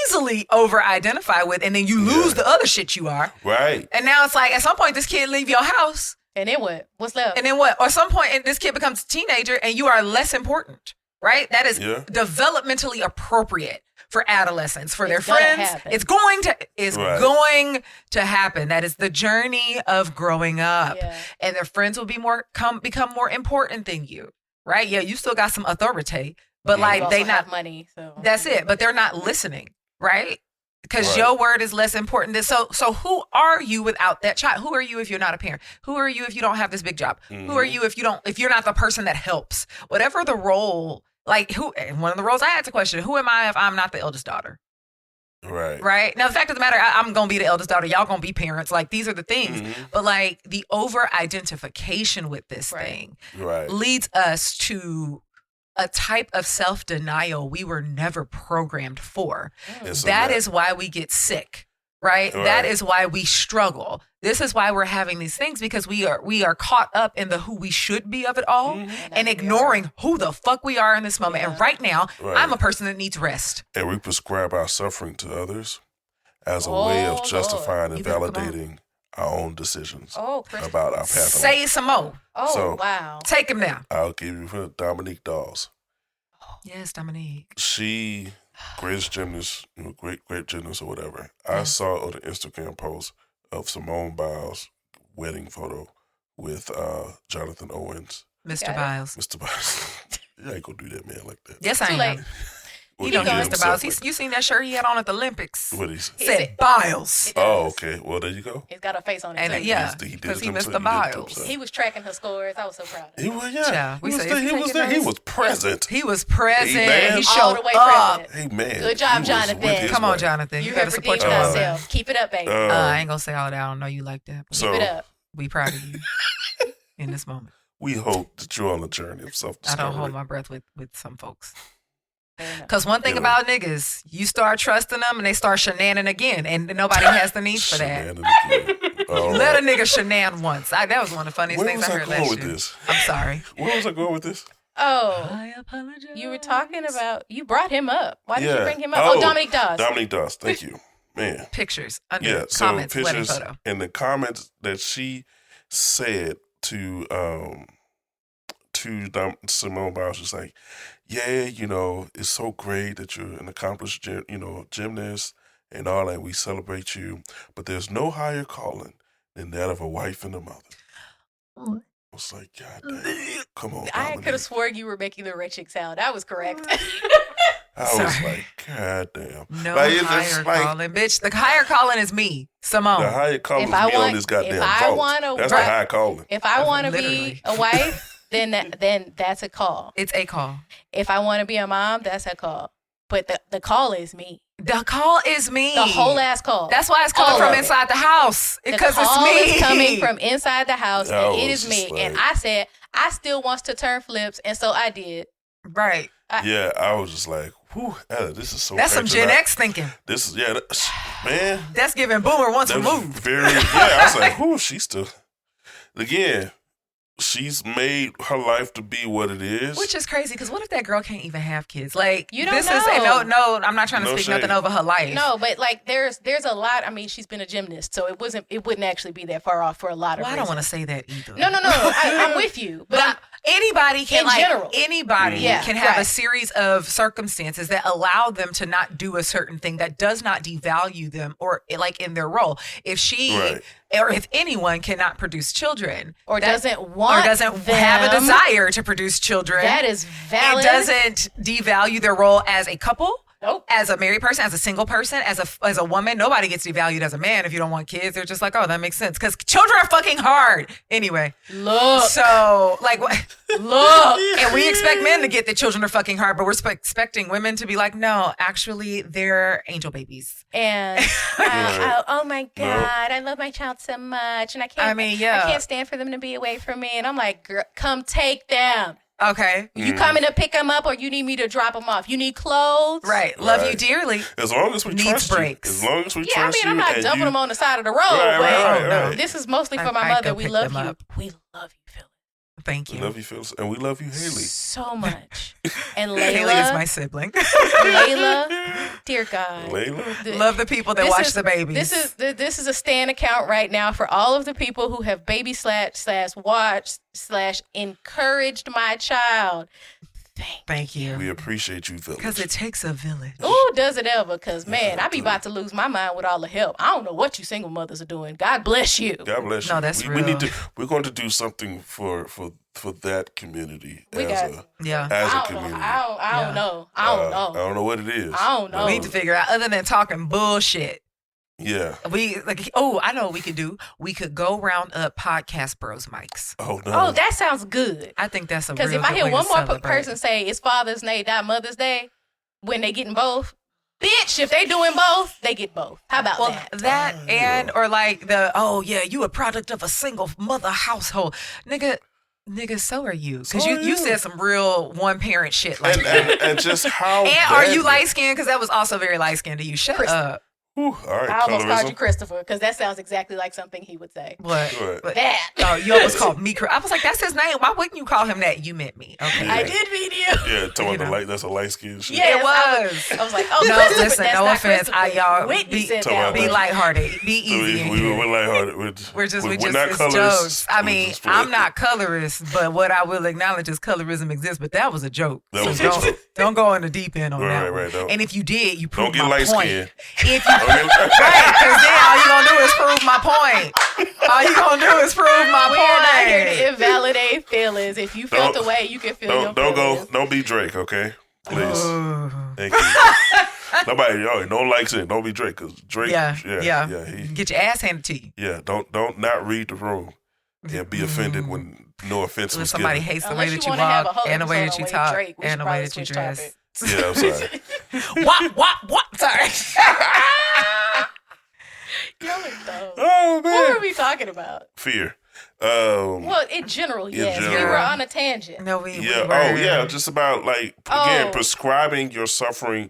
easily over-identify with, and then you lose the other shit you are. Right. And now it's like, at some point, this kid leave your house. And then what? What's left? And then what? Or at some point, this kid becomes a teenager, and you are less important, right? That is developmentally appropriate for adolescents, for their friends. It's going to happen. That is the journey of growing up. Yeah. And their friends will become more important than you, right? Yeah, you still got some authority. But like they not money, so that's it. But they're not listening, right? Because your word is less important than so. Who are you without that child? Who are you if you're not a parent? Who are you if you don't have this big job? Who are you if you're not the person that helps? Whatever the role, like one of the roles I had to question: who am I if I'm not the eldest daughter? Right. Now the fact of the matter, I'm gonna be the eldest daughter. Y'all gonna be parents. Like these are the things. But like the over identification with this thing leads us to a type of self-denial we were never programmed for. That is why we get sick, right? That is why we struggle. This is why we're having these things, because we are caught up in the who we should be of it all and ignoring who the fuck we are in this moment. And right now, I'm a person that needs rest. And we prescribe our suffering to others as a way of justifying and validating our own decisions about our path. Say some more. Wow. Take him now. I'll give you Dominique Dawes. Yes, Dominique. She, great gymnast or whatever. I saw on the Instagram post of Simone Biles' wedding photo with Jonathan Owens. Mr. Biles. Mr. Biles. You ain't gonna do that, man, like that. Yes, I am. You don't know Mr. Biles. You seen that shirt he had on at the Olympics? What he said? Said Biles. Oh, okay. Well, there you go. He's got a face on it. And because he Mr. Biles. He was tracking her scores. I was so proud of him. He was, He was there. He was present. He was present. Hey, he showed up. Hey, man. Good job, Jonathan. Come on, Jonathan. You gotta support your yourself. Keep it up, baby. I ain't gonna say all that. I don't know you like that. Keep it up. We proud of you in this moment. We hope that you're on a journey of self-discovery. I don't hold my breath with some folks. Because one thing about niggas, you start trusting them and they start shenaning again, and nobody has the need for that. Let a nigga shenan once. That was one of the funniest things I heard last year. Where was I going with this? I'm sorry. Where was I going with this? Oh, I apologize. you were talking about, you brought him up. Why did you bring him up? Oh, Dominique Dawes. Dominique Dawes, thank you. Man. Pictures under comments, so wedding pictures photo. and the comments that she said to Simone Biles was like, yeah, you know, it's so great that you're an accomplished, gymnast and all that. We celebrate you, but there's no higher calling than that of a wife and a mother. I was like, God damn, come on. I could have swore you were making the red chick sound. I was correct. I was like, God damn. No higher calling, bitch. The higher calling is me, Simone. The higher calling is me on this goddamn vote. That's the high calling. If I want to be a wife, then that's a call. It's a call. If I want to be a mom, that's a call. But the call is me. The call is me. The whole ass call. That's why it's coming from inside the house. Because it's me. The call is coming from inside the house, and it is me. Like, and I said, I still wants to turn flips, and so I did. Right. I was just like, whew, this is so That's some Gen X thinking. This is, man. That's giving Boomer wants to move. I was like, whew, she's still, again, she's made her life to be what it is. Which is crazy, because what if that girl can't even have kids? Like, you don't this know. is no, I'm not trying to speak nothing over her life. No, but like there's a lot. I mean, she's been a gymnast, so it wouldn't actually be that far off for a lot of reasons. I don't want to say that either. No. I'm with you. But anybody can, in general. Anybody can have a series of circumstances that allow them to not do a certain thing that does not devalue them or like in their role. If she or if anyone cannot produce children or doesn't have a desire to produce children, that is valid. It doesn't devalue their role as a couple. Nope. As a married person, as a single person, as a woman, nobody gets devalued as a man if you don't want kids. They're just like, oh, that makes sense. Because children are fucking hard. Anyway. Look. So, like, look. And we expect men to get that children are fucking hard, but we're expecting women to be like, no, actually, they're angel babies. And, oh my God, I love my child so much. And I can't stand for them to be away from me. And I'm like, girl, come take them. Okay. You coming to pick them up or you need me to drop them off? You need clothes? Right. Love you dearly. As long as we trust breaks. You. As long as we trust you. I'm not dumping them on the side of the road. Right. This is mostly for my mother. We love you. We love you, Phyllis. Thank you. We love you, Phyllis. And we love you, Haley. So much. And Layla. Haley is my sibling. Layla. Dear God. Layla. Love the people that watch the babies. This is a Stan account right now for all of the people who have baby / watched / encouraged my child. Thank you. We appreciate you, Phyllis. Because it takes a village. Ooh, does it ever? Because, man, I be about to lose my mind with all the help. I don't know what you single mothers are doing. God bless you. God bless you. No, that's real. We're going to do something for that community as a community. I don't know. I don't know what it is. I don't know. We need to figure out, other than talking bullshit. Yeah. I know what we could do. We could go round up podcast bros mics. Oh, no. Oh, that sounds good. I think that's a because if I hear one more person say it's Father's Day, not Mother's Day, when they getting both, bitch, if they doing both, they get both. How about that? Or like you a product of a single mother household. Nigga, so are you. Because you said some real one-parent shit like that. And just how And are you light-skinned? Because that was also very light-skinned to you. Shut up. All right, I almost called you Christopher because that sounds exactly like something he would say. What? That. Oh, you almost called me. I was like, that's his name. Why wouldn't you call him that? You meant me. Okay. Yeah. I did mean you. Yeah, talking about the light. That's a light skin shit. Yeah, it was. I was like, oh, no, Christopher. Listen, that's no not offense. Y'all be lighthearted. Be easy. We're lighthearted. We're not just colorist. Jokes. I mean, I'm not colorist, but what I will acknowledge is colorism exists. But that was a joke. Don't go in the deep end on that. Right. And if you did, you proved my point. Don't get light skin. Because then all you're going to do is prove my point. All you're going to do is prove my point. We're not here to invalidate feelings. If you felt the way, you can feel your feelings. Don't be Drake, okay? Please. Thank you. Nobody, don't like it. Don't be Drake, because Drake, get your ass handed to you. Yeah, don't not read the room and be offended when no offense was given. Somebody hates the way that you walk and the way that you talk and the way that you dress. Yeah, I'm sorry. What? Sorry. Y'all are dumb. Oh, man. What are we talking about? Fear. Well, in general, yes. We general. were on a tangent. No, we Yeah. were. Oh, yeah. Just about like again prescribing your suffering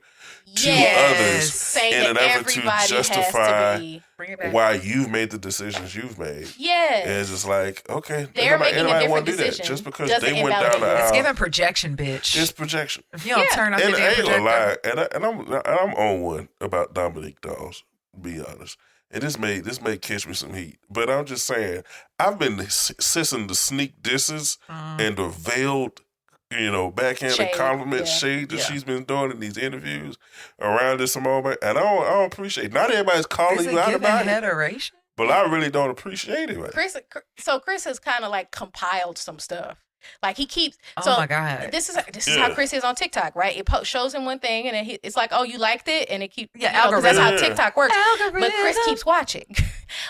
to others saying in an that effort to everybody justify has to be. why you've made the decisions you've made. Yes. And it's just like, okay, They're making a anybody different want to do that decision. just because Doesn't they went down invalidate the it. aisle. It's giving projection, bitch. It's projection. If you don't turn off And your I damn ain't gonna projector. lie, and I'm on one about Dominique Dawes, to be honest. And this may catch me some heat. But I'm just saying, I've been sissing the sneak disses and the veiled, backhanded Shade, compliment shade that she's been doing in these interviews around this moment. And I don't appreciate it. Not everybody's calling Is you it out giving about it. adoration? But I really don't appreciate it. Right? Chris has kind of like compiled some stuff. Like he keeps. Oh my God. This is how Chris is on TikTok, right? It shows him one thing, and then it's like, oh, you liked it, and it keeps. algorithm. That's how TikTok works. Algorithm. But Chris keeps watching,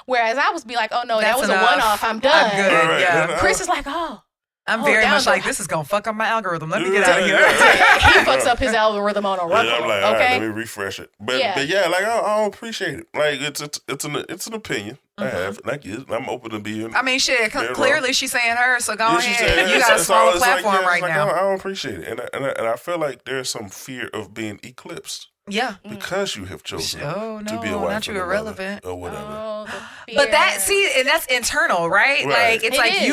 whereas I was be like, oh no, That's that was enough. a one-off. I'm done. I'm good. Right, Yeah. Chris is like, oh. I'm very down much the- like, this is going to fuck up my algorithm. Let me get out of here. He fucks up his algorithm on a Yeah, ruffle. I'm like, all right, okay. let me refresh it. But Yeah. like I don't appreciate it. Like it's an opinion I have, and I get it. I'm open to being. I mean, shit, They're clearly she's saying her, so go Yeah, she ahead. said You it's- got a it's all- smaller it's like, platform yeah, right it's like, now. I don't appreciate it, and I feel like there's some fear of being eclipsed Yeah. because you have chosen Oh, to be a no, wife not you and a mother irrelevant. or whatever. Oh, the But that, fear. see, and that's internal, right? Right. Like, it's It like is.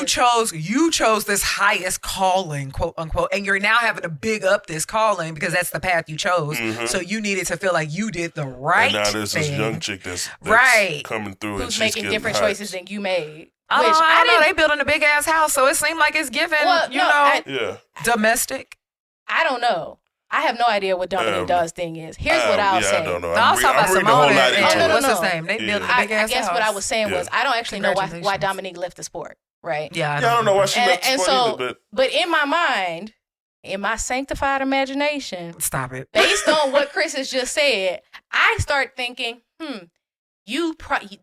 you chose this highest calling, quote unquote, and you're now having to big up this calling because that's the path you chose. So you needed to feel like you did the right And now there's this thing. young chick that's Right. coming through and Who's she's making getting different hot. choices than you made. Oh, Which I know didn't- they building a big ass house, so it seemed like it's given, Well, you no, know, Yeah. domestic. I don't know. I have no idea what Dominique Dawes' thing is. Here's what I'll say. I don't know. No, I was talking about I'm reading a whole Simone lot and into no, no, it. what's his no. name? They built a Yeah. big ass I guess house. what I was saying was I don't actually know why Congratulations. Dominique left the sport, right? Yeah, I don't know why she left the And sport so, either, but in my mind, in my sanctified imagination, Stop it. based on what Chris has just said, I start thinking,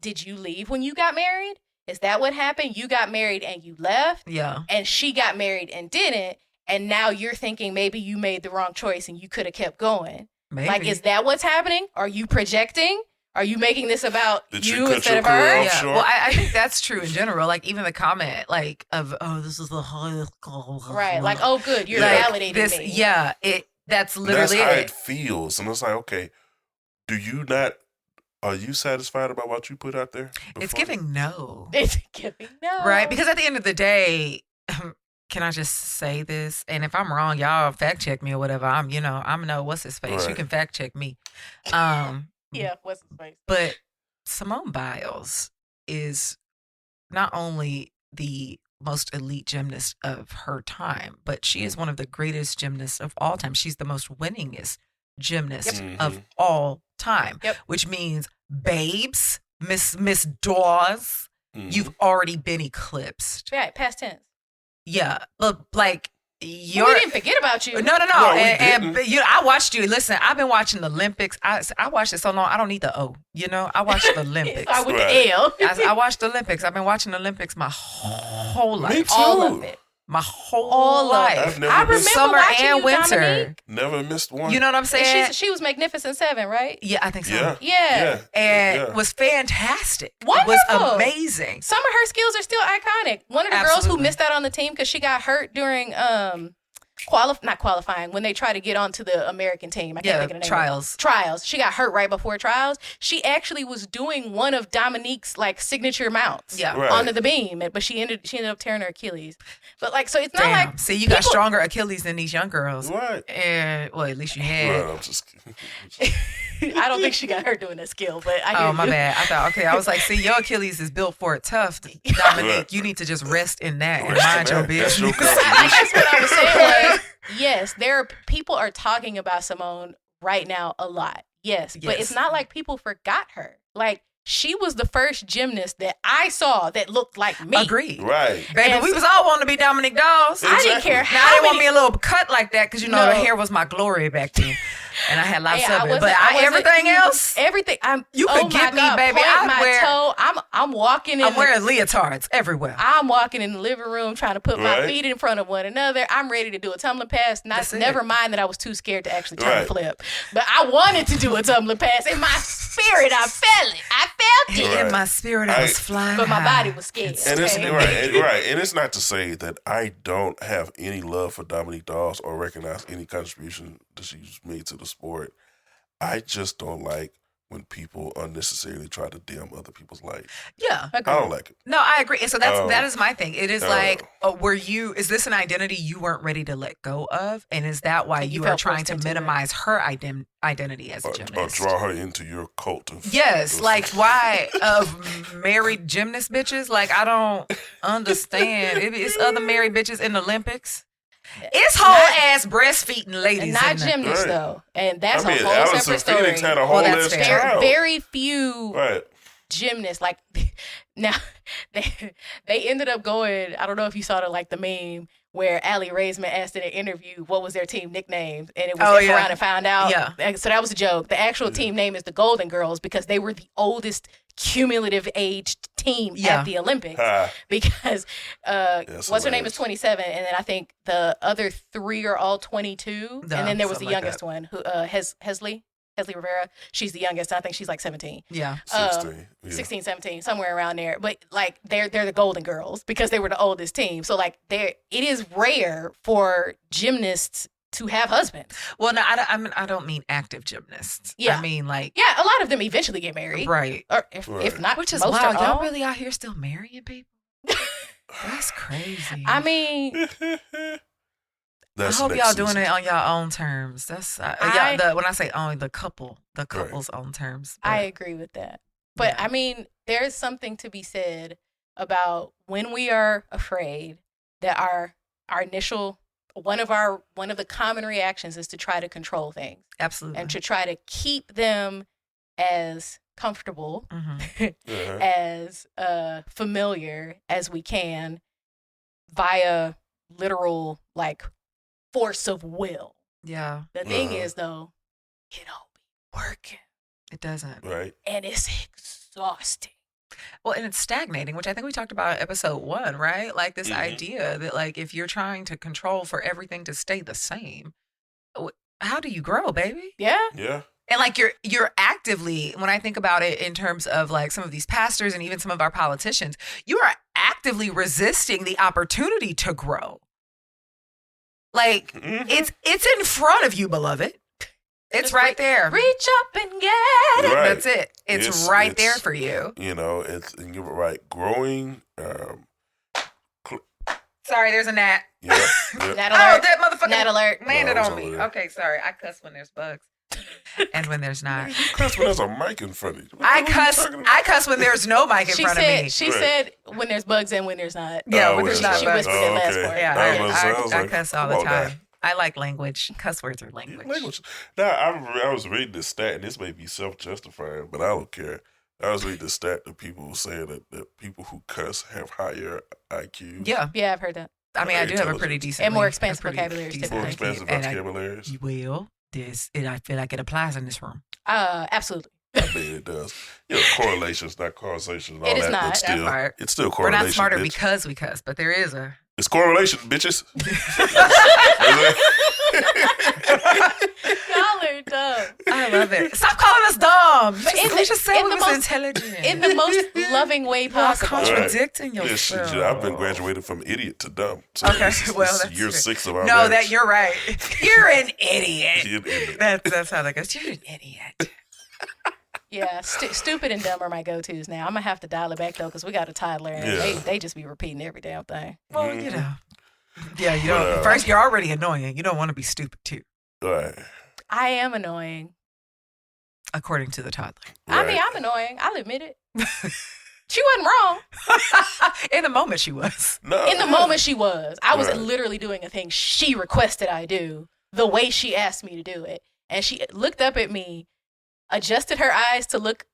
did you leave when you got married? Is that what happened? You got married and you left, Yeah. and she got married and didn't, and now you're thinking maybe you made the wrong choice and you could have kept going. Maybe. Like, is that what's happening? Are you projecting? Are you making this about Did you you cut instead your of career her? off? Yeah, Sure. well, I think that's true in general. Like even the comment, like of this is the highest Right. Like, oh, good. You're Like, validating this. me. Yeah, that's literally That's how it. it feels. And it's like, okay, are you satisfied about what you put out there? It's before? giving no, It's giving no. right? Because at the end of the day, can I just say this? And if I'm wrong, y'all fact check me or whatever. I'm no what's his face. You Right. can fact check me. Yeah. What's his face? But Simone Biles is not only the most elite gymnast of her time, but she is one of the greatest gymnasts of all time. She's the most winningest gymnast Yep. of all time, Yep. which means, babes, Miss Dawes, Mhm. you've already been eclipsed. Right. Past tense. Yeah, but like Well, you're. we didn't forget about you. No. No, we and didn't. I watched you. Listen, I've been watching the Olympics. I watched it so long. I don't need the O. I watched the Olympics. Start with Right. the L. I watched the Olympics. I've been watching the Olympics my whole life. Me too. All of it. My whole All of life. it. I've never I been- remember Summer watching and you, winter. Dominique. Never missed one. You know what I'm saying? And she was Magnificent Seven, right? Yeah, I think so. Yeah. Yeah. And Yeah. was fantastic. It Wonderful. was amazing. Some of her skills are still iconic. One of the girls who Absolutely. missed out on the team because she got hurt during not qualifying, when they try to get onto the American team. I can't Yeah, think of the name. trials. Trials. She got hurt right before trials. She actually was doing one of Dominique's like signature mounts. Yeah. Right. Onto the beam, but she ended up tearing her Achilles. But like, so it's not Damn. like See, you got people- stronger Achilles than these young girls. What? And well, at least you had. Well, I'm just kidding. I don't think she got hurt doing that skill, but I hear Oh, my you. bad. I thought, okay, I was like, see, your Achilles is built for it tough. Dominique, you need to just rest in that and Rest in mind your that. That's your business. I guess what I was saying was, yes, people are talking about Simone right now a lot. Yes, but Yes. it's not like people forgot her. Like, she was the first gymnast that I saw that looked like me. Agreed. Right. Baby, And we was all wanting to be Dominique Dawes. I didn't Exactly. care Now, I how didn't want many. me a little cut like that because, the No. hair was my glory back then. And I had lots Hey, of it. But I wasn't- everything else, everything. You oh could my get me, God, baby. point I my wear- toe. I'm walking in. I'm wearing leotards everywhere. I'm walking in the living room trying to put my Right. feet in front of one another. I'm ready to do a tumbling pass. That's it. Never mind that I was too scared to actually turn Right. a flip. But I wanted to do a tumbling pass. In my spirit, I felt it. I loved it. In my spirit, I was flying but my high. body was scared. And it's right. And it's not to say that I don't have any love for Dominique Dawes or recognize any contribution that she's made to the sport. I just don't like when people unnecessarily try to dim other people's light. Yeah. I don't like it. No, I agree. And so that is my thing. It is like, is this an identity you weren't ready to let go of? And is that why you are trying to minimize her identity as a gymnast? Or draw her into your cult. Yes. Like, why of married gymnast bitches? Like, I don't understand. It's other married bitches in the Olympics. It's whole ass breastfeeding ladies. And not gymnasts, though. And that's a whole Allison separate story. Phoenix had a whole ass child. Very few gymnasts. Like, now, they ended up going, I don't know if you saw the meme where Allie Raisman asked in an interview what was their team nickname, and it was around and found out. Yeah. So that was a joke. The actual team name is the Golden Girls because they were the oldest cumulative aged team at the Olympics. Because what's her name is 27, and then I think the other three are all 22, and then there was the youngest one who Hesley Rivera. She's the youngest. I think she's like 17. Yeah. 16, 17, somewhere around there. But like they're the Golden Girls because they were the oldest team. So like it is rare for gymnasts to have husbands. Well, no, I don't mean active gymnasts. Yeah. I mean like a lot of them eventually get married. Right. Or if not, which is wild. Y'all really out here still marrying people? That's crazy. I mean, I hope y'all doing it on your own terms. That's when I say only the couple's own terms. But I agree with that. But I mean, there's something to be said about when we are afraid that our initial one of the common reactions is to try to control things. Absolutely. And to try to keep them as comfortable, as familiar as we can via literal force of will. Yeah. The thing is though, it don't be working. It doesn't. Right. And it's exhausting. Well, and it's stagnating, which I think we talked about in episode 1, right? Like this idea that if you're trying to control for everything to stay the same, how do you grow, baby? Yeah. Yeah. And you're actively, when I think about it in terms of some of these pastors and even some of our politicians, you are actively resisting the opportunity to grow. It's in front of you, beloved. It's right there. Reach up and get it. Right. That's it. It's right there for you. You're right. Growing. Sorry, there's a gnat. Yeah. Gnat alert. Oh, that motherfucker. Gnat alert. Landed on me. Okay, sorry. I cuss when there's bugs. And when there's not. You cuss when there's a mic in front of you. I cuss when there's no mic in front of me. She said when there's bugs and when there's not. Yeah, when there's not She bugs. whispered that last part. Yeah, I cuss all the time. I like language. Cuss words are language. Now, I was reading this stat, and this may be self-justifying, but I don't care. I was reading this stat that people were saying that people who cuss have higher IQ. Yeah. Yeah, I've heard that. I mean, I do have a pretty decent. And more expansive vocabularies. More expansive vocabularies. I feel like it applies in this room. Absolutely. I mean, it does. Correlations, not causation. And all it is that, not. But still, it's still correlation. We're not smarter bitch. because we cuss, but there is a. It's correlation, bitches. Y'all are dumb. I love it. Stop calling us dumb. Just say we was intelligent. In the most loving way possible. Contradicting yourself. I've been graduated from idiot to dumb. So okay, that's year 6 of our No, marriage. you're right. You're an idiot. You're an idiot. That's how that goes. You're an idiot. Yeah, stupid and dumb are my go-tos now. I'm going to have to dial it back, though, because we got a toddler, and they just be repeating every damn thing. Well, Yeah, first, you're already annoying. You don't want to be stupid, too. Right. I am annoying. According to the toddler. Right. I mean, I'm annoying. I'll admit it. She wasn't wrong. In the moment, she was. No. In the moment, she was. I was literally doing a thing she requested I do the way she asked me to do it. And she looked up at me, adjusted her eyes to look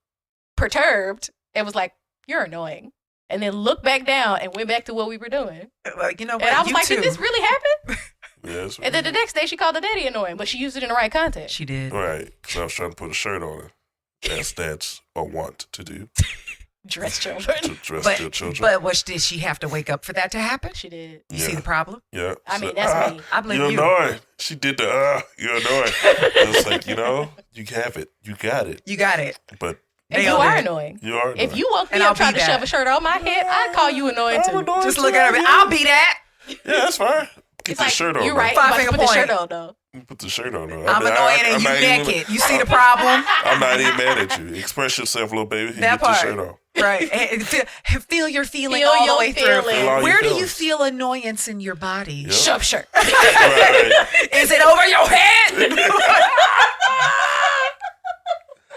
perturbed, and was like, "You're annoying." And then looked back down and went back to what we were doing. Like, you know what? And I was like, "Did this really happen?" Yes. And then the next day, she called the daddy annoying, but she used it in the right context. She did. Right. Because I was trying to put a shirt on her. As dads are wont to do. Dress children. To dress your children. But did she have to wake up for that to happen? She did. You see the problem? Yeah. I mean, that's me. I blame you. You're annoying. She did the, you're annoying. It's like, you have it. You got it. You got it. But And you are annoying. You are annoying. If you woke me up trying to shove a shirt on my head, I'd call you annoying too. Just look at her. I'll be that. Yeah, that's fine. Get the shirt on. You're right. Put the shirt on, though. You put the shirt on. I'm annoying and you naked. You see the problem? I'm not even mad at you. Express yourself, little baby. That get part. the shirt on. Right. And feel your feeling all the way through. Where do you feel annoyance in your body? Yep. Shove shirt. Right. Is it over your head?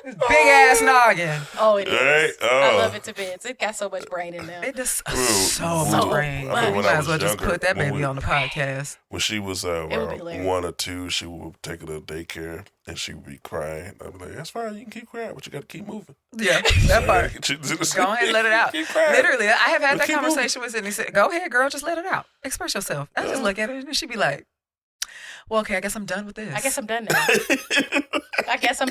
Big ass noggin. Oh, it is. Right? I love it to bits. It got so much brain in there. It just so much brain. I You might as well just put that baby on the podcast. When she was around 1 or 2, she would take her to daycare and she would be crying. I'd be like, that's fine, you can keep crying, but you got to keep moving. Yeah, that part. Go ahead and let it out. Literally, I have had that conversation with Sydney. Said, go ahead, girl, just let it out. Express yourself. I just look at her and she'd be like, well, okay, I guess I'm done with this. I guess I'm done now. I guess I'm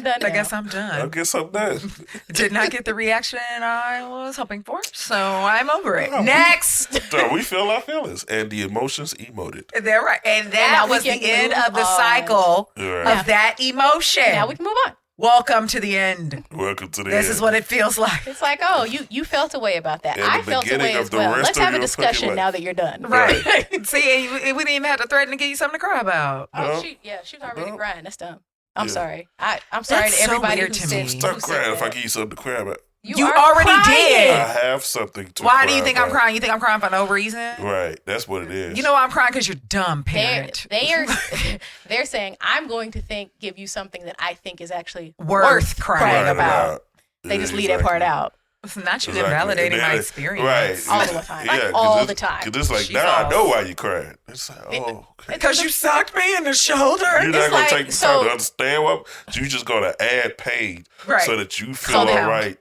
done. Did not get the reaction I was hoping for, so I'm over it. Next. So we feel our feelings, and the emotions emoted. They're right. And that was the end of the cycle of that emotion. Now we can move on. Welcome to the end. Welcome to the This end. is what it feels like. It's like, oh, you felt a way about that. And I the felt a beginning way of as the well. rest Let's of have a your discussion fucking now that you're done. Right. See, we didn't even have to threaten to give you something to cry about. Oh, she was already crying. That's dumb. I'm sorry. I'm sorry That's to everybody so weird who to me. said Stop who crying said if I that. give you something to cry about. You already did. I have something to Why cry do you think about. I'm crying? You think I'm crying for no reason? Right. That's what it is. You know why I'm crying? Because you're dumb, parent. They're saying, I'm going to give you something that I think is actually Worth crying about. Yeah, They just leave that part out. It's not you invalidating my experience. Right. All the time. All the time. Because it's like, now I know why you crying. It's like, oh, okay. Because you socked me in the shoulder. You're not going to take the time so- to understand what. You're just going to add pain so that you feel Calm all down. right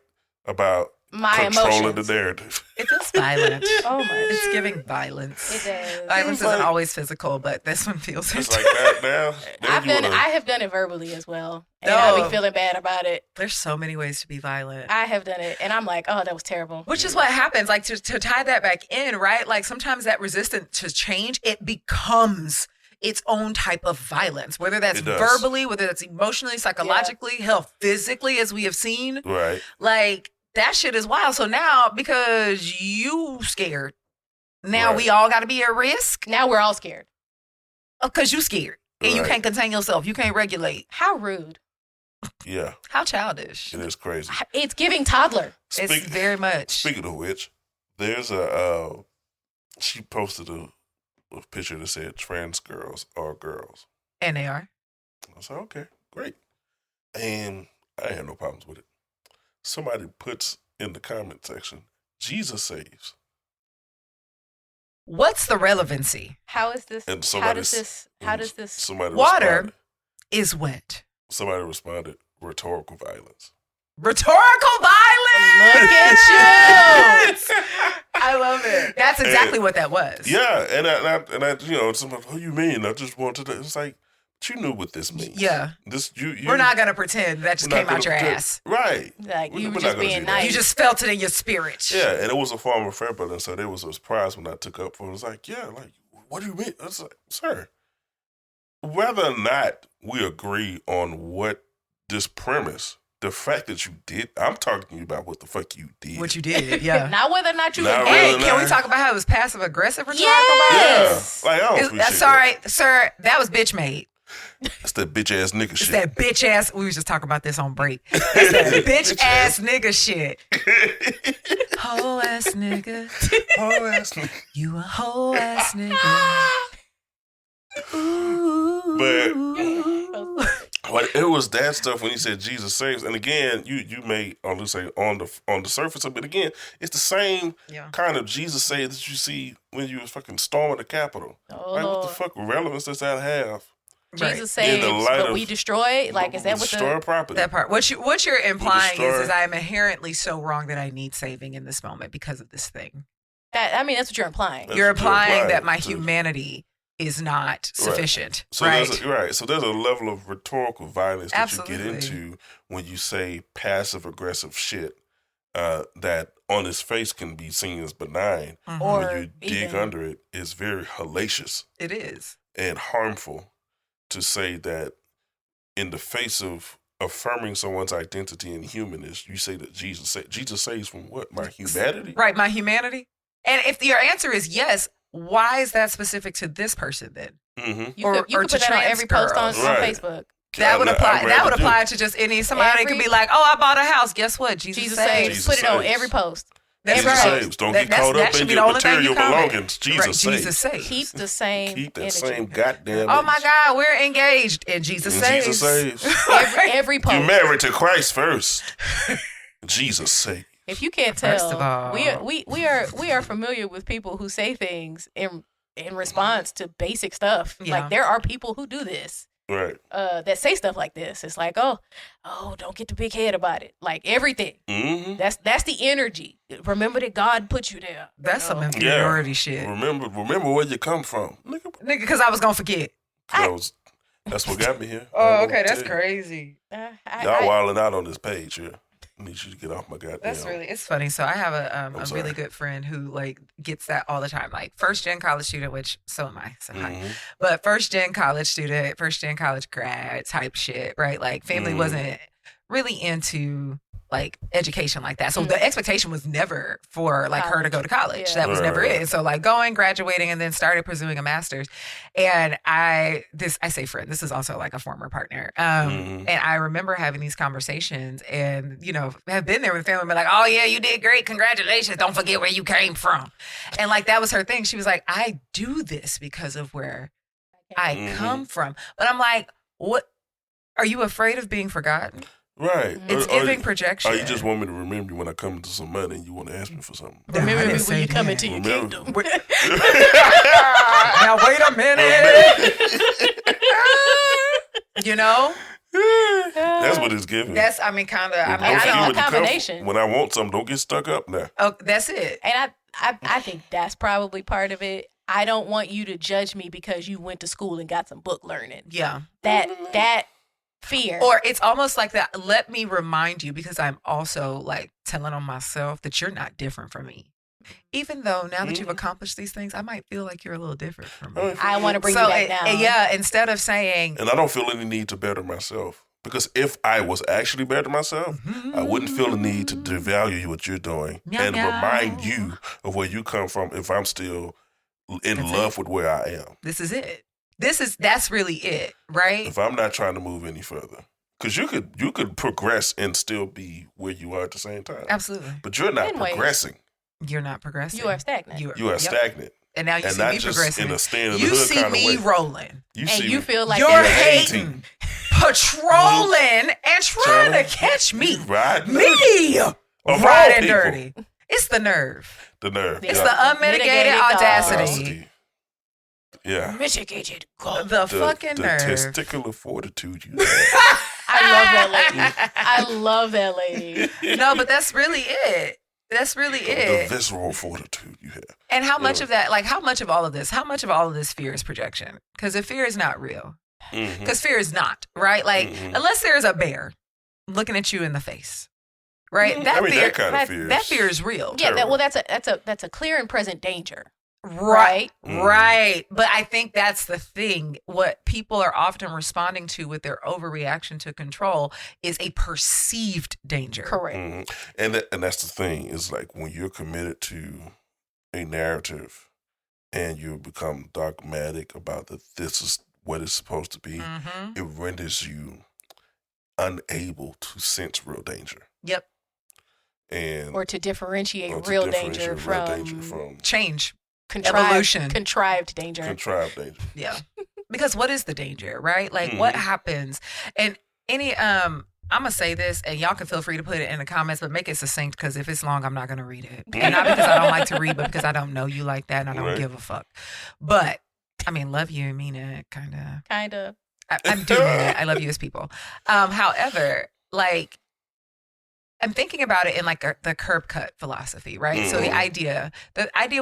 about My controlling emotions. the narrative. It feels violent. Oh my. It's giving violence. It is. Violence isn't always physical, but this one feels It's it. like that now. I have done it verbally as well. And I be feeling bad about it. There's so many ways to be violent. I have done it. And I'm like, oh, that was terrible. Which is what happens. Like to tie that back in, right? Like sometimes that resistance to change, it becomes its own type of violence, whether that's verbally, whether that's emotionally, psychologically, hell, physically, as we have seen. Right. Like that shit is wild. So now, because you scared, now we all got to be at risk. Now we're all scared. Because you scared. And you can't contain yourself. You can't regulate. How rude. Yeah. How childish. It is crazy. It's giving toddler. It's very much. Speaking of which, there's she posted a picture that said trans girls are girls. And they are. I said, okay, great. And I had no problems with it. Somebody puts in the comment section, Jesus saves. What's the relevancy? How is this? And how does this? Somebody Water responded, is wet. somebody responded, rhetorical violence. Rhetorical violence! Look at you! I love it. That's exactly what that was. Yeah, and I you know, somebody, what do you mean? I just wanted to. It's like, but you knew what this means. Yeah. This you. We're not gonna pretend that just came out your ass. Right. Like you We're were not just gonna being do that. nice. You just felt it in your spirit. Yeah, and it was a form of fair play, so there was a surprise when I took up for it. It was like, yeah, like, what do you mean? I was like, sir, whether or not we agree on what this premise, the fact that you did, I'm talking to you about what the fuck you did. What you did, yeah. Not whether or not you Not agree. Hey, whether or can we not- talk about how it was passive aggressive rhetorical Yes. Yeah. Like, I don't violence? appreciate Sorry, sir, that was bitch made. That's that bitch ass nigga It's shit. that bitch ass. We was just talking about this on break. It's that bitch ass nigga shit. Hoe ass nigga. Oh, ass nigga. You a hoe ass nigga. But it was that stuff when he said Jesus saves, and again, you may only say on the surface of it. Again, it's the same kind of Jesus saves that you see when you was fucking storming the Capitol. Oh, like, what the Lord. fuck relevance does that have? Jesus In the saves, light but of- we destroy. Like, is that what destroy the? property? That part. What you're implying destroy- is I'm inherently so wrong that I need saving in this moment because of this thing. I mean, that's what you're implying. That's You're what you're implying implying that my to- humanity is not sufficient. So right. So there's a level of rhetorical violence that you get Absolutely. into when you say passive aggressive shit that on its face can be seen as benign. Mhm. Or when you dig even- under it, it's very hellacious It is. and harmful to say that in the face of affirming someone's identity and humanness, you say that Jesus saves from what? My humanity? Right, my humanity. And if your answer is yes, why is that specific to this person then? Mm-hmm. You could put that on every post on Facebook. That would apply. That would apply to just somebody could be like, "Oh, I bought a house. Guess what? Jesus saves." Put it on every post. Jesus saves. Don't get caught up in your material belongings. Jesus saves. Keep the same. Keep that same goddamn. Oh my God, we're engaged, and Jesus saves. Jesus saves. every post. You're married to Christ first. Jesus saves. If you can't tell, First of all, we are familiar with people who say things in response to basic stuff. Yeah. Like there are people who do this. Right. That say stuff like this. It's like, oh, don't get the big head about it. Like everything. Mm-hmm. That's the energy. Remember that God put you there. That's some inferiority shit. Remember where you come from, nigga. Because I was gonna forget. That's what got me here. Oh, okay, that's crazy. Y'all wilding out on this page here. I need you to get off my goddamn. It's funny. So I have a really good friend who like gets that all the time. Like first gen college student, which so am I. So but first gen college student, first gen college grad type shit, right? Like family wasn't really into like education like that. So the expectation was never for like her to go to college. Yeah. That was never it. So like graduating and then started pursuing a master's. And I say friend, this is also like a former partner. And I remember having these conversations and, have been there with family and be like, oh yeah, you did great. Congratulations. Don't forget where you came from. And like, that was her thing. She was like, I do this because of where I come from. But I'm like, what? Are you afraid of being forgotten? Right. It's giving projection. Or you just want me to remember you when I come into some money and you want to ask me for something. Remember me when you come into your kingdom. Now, wait a minute. That's what it's giving. That's, kind of. I combination. When I want something, don't get stuck up now. Oh, that's it. And I think that's probably part of it. I don't want you to judge me because you went to school and got some book learning. Yeah. That fear. Or it's almost like that. Let me remind you, because I'm also like telling on myself that you're not different from me. Even though now that you've accomplished these things, I might feel like you're a little different from me. I want to bring you back down. Yeah, instead of saying... And I don't feel any need to better myself. Because if I was actually better myself, I wouldn't feel the need to devalue what you're doing and remind you of where you come from if I'm still in love with where I am. This is it. That's really it, right? If I'm not trying to move any further. Because you could progress and still be where you are at the same time. Absolutely. But you're not progressing. You're not progressing. You are stagnant. You are stagnant. And now you see me progressing. In a stand in the hood kind of way. You see me rolling. You feel like you're hating, patrolling, and trying to catch me. Me! Riding dirty. It's the nerve. It's the unmitigated audacity. Yeah. Mitigated. The fucking nerve. The testicular fortitude you have. I love that lady. No, but that's really it. That's really it. The visceral fortitude you have. And how much of that, like how much of all of this fear is projection? Because if fear is not real. Because fear is not, right? Like, unless there's a bear looking at you in the face, right? That kind of fear. That fear is real. Yeah, that's a clear and present danger. Right. But I think that's the thing. What people are often responding to with their overreaction to control is a perceived danger. Correct. And that's the thing. Is like when you're committed to a narrative and you become dogmatic about that this is what it's supposed to be, it renders you unable to sense real danger. Yep. Or to differentiate real danger from change. Evolution. Contrived danger. Yeah. Because what is the danger, right? Like what happens? And I'm going to say this and y'all can feel free to put it in the comments, but make it succinct because if it's long, I'm not going to read it. And not because I don't like to read, but because I don't know you like that and I don't give a fuck. But I mean, love you and mean it, kind of. I do mean it. I love you as people. However, like, I'm thinking about it in like the curb cut philosophy, right? So the idea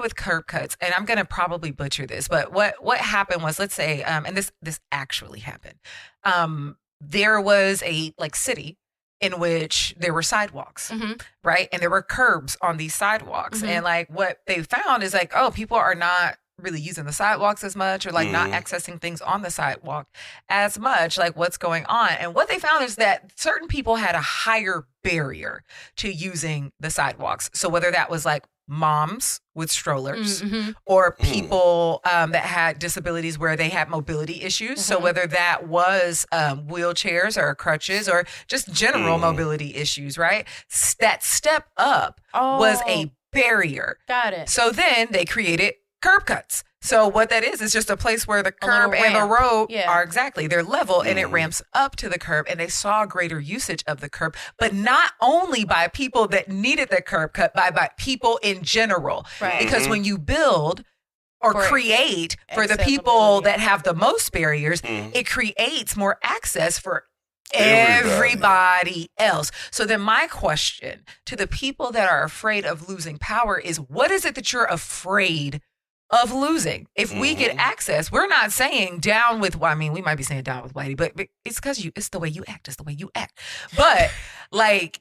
with curb cuts, and I'm going to probably butcher this, but what happened was, let's say, and this actually happened. There was a like city in which there were sidewalks, right? And there were curbs on these sidewalks. And like what they found is like, oh, people are not really using the sidewalks as much, or like not accessing things on the sidewalk as much, like what's going on. And what they found is that certain people had a higher barrier to using the sidewalks. So whether that was like moms with strollers or people that had disabilities where they had mobility issues. So whether that was wheelchairs or crutches or just general mobility issues, right? That step up was a barrier. Got it. So then they created curb cuts. So what that is just a place where the curb and the road are exactly, they're level and it ramps up to the curb, and they saw greater usage of the curb, but not only by people that needed the curb cut, by people in general. Right. Because when you build or create for the people that have the most barriers, it creates more access for everybody else. So then my question to the people that are afraid of losing power is, what is it that you're afraid of losing? If we get access, we're not saying down with, well, I mean, we might be saying down with Whitey, but it's because it's the way you act. It's the way you act. But like,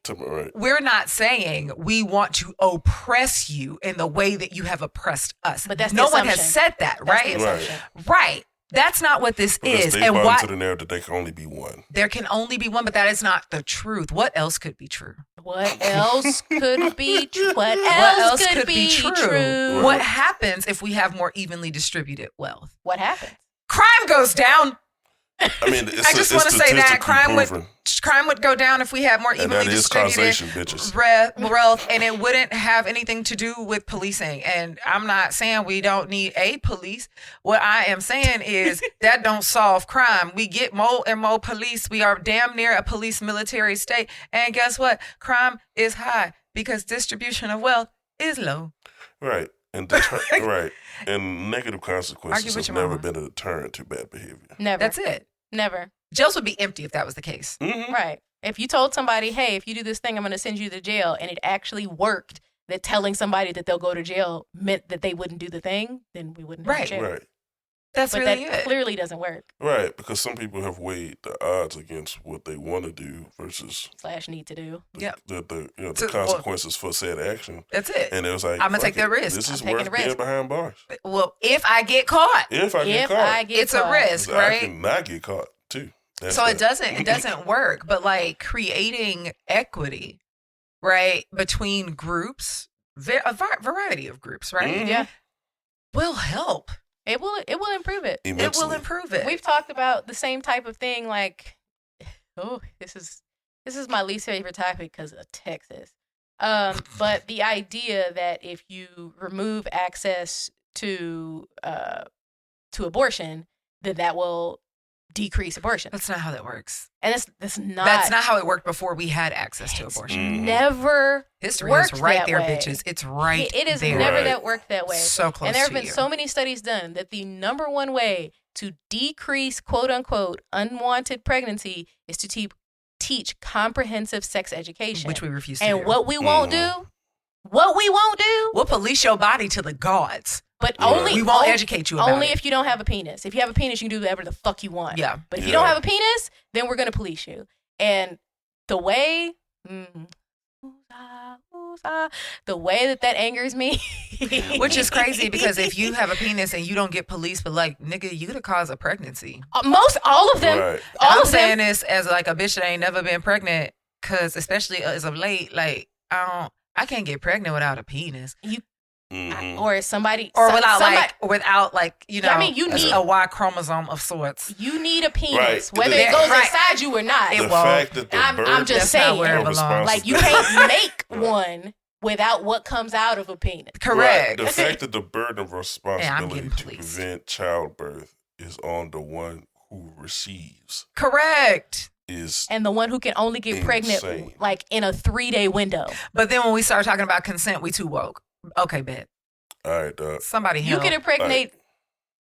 we're not saying we want to oppress you in the way that you have oppressed us. But that's no one has said that, right? Right. That's not what this is. They bought into the narrative that there can only be one. There can only be one, but that is not the truth. What else could be true? What else could be true? What else could be true? Right. What happens if we have more evenly distributed wealth? What happens? Crime goes down. I mean, I just want to say that crime would go down if we had more evenly distributed wealth, and it wouldn't have anything to do with policing. And I'm not saying we don't need a police. What I am saying is that don't solve crime. We get more and more police. We are damn near a police military state. And guess what? Crime is high because distribution of wealth is low. Right. And and negative consequences have never been a deterrent to bad behavior. Never. That's it. Never. Jails would be empty if that was the case. Right. If you told somebody, hey, if you do this thing, I'm going to send you to jail, and it actually worked, that telling somebody that they'll go to jail meant that they wouldn't do the thing, then we wouldn't have jail. Right. But that clearly doesn't work. Right, because some people have weighed the odds against what they want to do versus /need to do. The consequences for said action. That's it. And it was like, I'm gonna take that risk. This is worth being behind bars. Well, if I get caught, it's a risk, right? I cannot get caught too. It doesn't work. But like creating equity, right, between groups, a variety of groups, right? Yeah, will help. It will improve it. Immensely. It will improve it. We've talked about the same type of thing, like, this is my least favorite topic because of Texas. But the idea that if you remove access to abortion, then that will decrease abortion. That's not how that works. And that's not how it worked before we had access to abortion. Never history worked is right that there, way. bitches. It's right there. It is never that worked that way. So close. And there have been so many studies done that the number one way to decrease quote unquote unwanted pregnancy is to teach comprehensive sex education, which we refuse to do. And what we won't do, we'll police your body to the gods. But we won't educate you about only if you don't have a penis. If you have a penis, you can do whatever the fuck you want. Yeah. But if you don't have a penis, then we're going to police you. And the way that angers me. Which is crazy because if you have a penis and you don't get policed, but like, nigga, you could cause a pregnancy. All of them. Right. I'm saying this as like a bitch that ain't never been pregnant because especially as of late, like, I can't get pregnant without a penis. Or somebody, without you know, I mean, you need a Y chromosome of sorts. You need a penis, right. Whether it goes inside you or not. The fact that I'm just saying, like you can't make one without what comes out of a penis. Correct. Right. The fact that the burden of responsibility to prevent childbirth is on the one who receives. Correct. And the one who can only get pregnant like in a 3-day window. But then when we start talking about consent, we too woke. Okay, bet. All right, dog. Somebody help. You can impregnate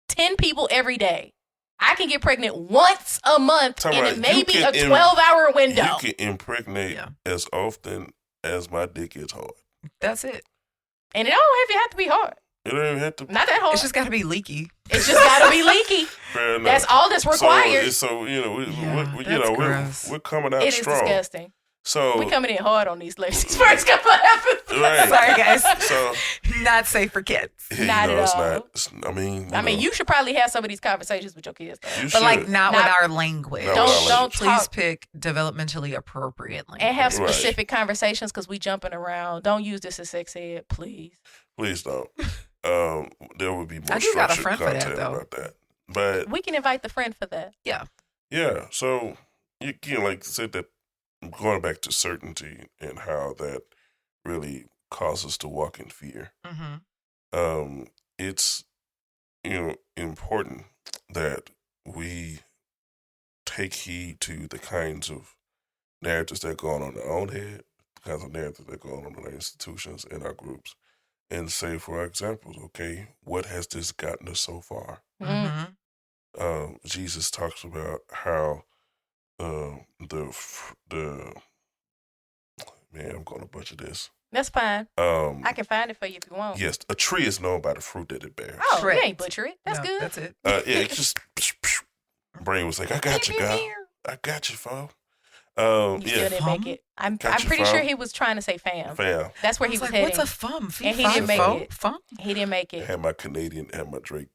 10 people every day. I can get pregnant once a month, and it may be a 12-hour window. You can impregnate as often as my dick is hard. That's it. And it don't have to be hard. It don't even have to. Not that hard. It's just got to be leaky. It's just got to be leaky. Fair enough. That's all that's required. So you know, we're coming out strong. It is disgusting. So we coming in hard on these ladies first couple of episodes. Right. Sorry, guys. So Not safe for kids. Not at all. I mean, you should probably have some of these conversations with your kids, though. You But like should. not with our language. Don't Please talk pick developmentally appropriate language. and have specific conversations because we jumping around. Don't use this as sex ed, please. Please don't. There would be more I do got a structured friend for that, content though. about that. But We can invite the friend for that. Yeah. yeah, so you can like said that going back to certainty and how that really causes us to walk in fear. Mm-hmm. It's important that we take heed to the kinds of narratives that go on in our own head, the kinds of narratives that go on in our institutions and our groups, and say, for example, okay, what has this gotten us so far? Mm-hmm. Jesus talks about how the man, I'm going to butcher this. That's fine. I can find it for you if you want. Yes, a tree is known by the fruit that it bears. Oh, Correct. you ain't butcher it. That's No, good. That's it. Yeah, it's just brain was like, I got you, God. I got you, fam. You still didn't make it. I'm Got you, pretty fam. sure he was trying to say fam. Fam. That's where I he was was like, heading. what's a fum? And he didn't make it. Fum? He didn't make it. Had my Canadian and my Drake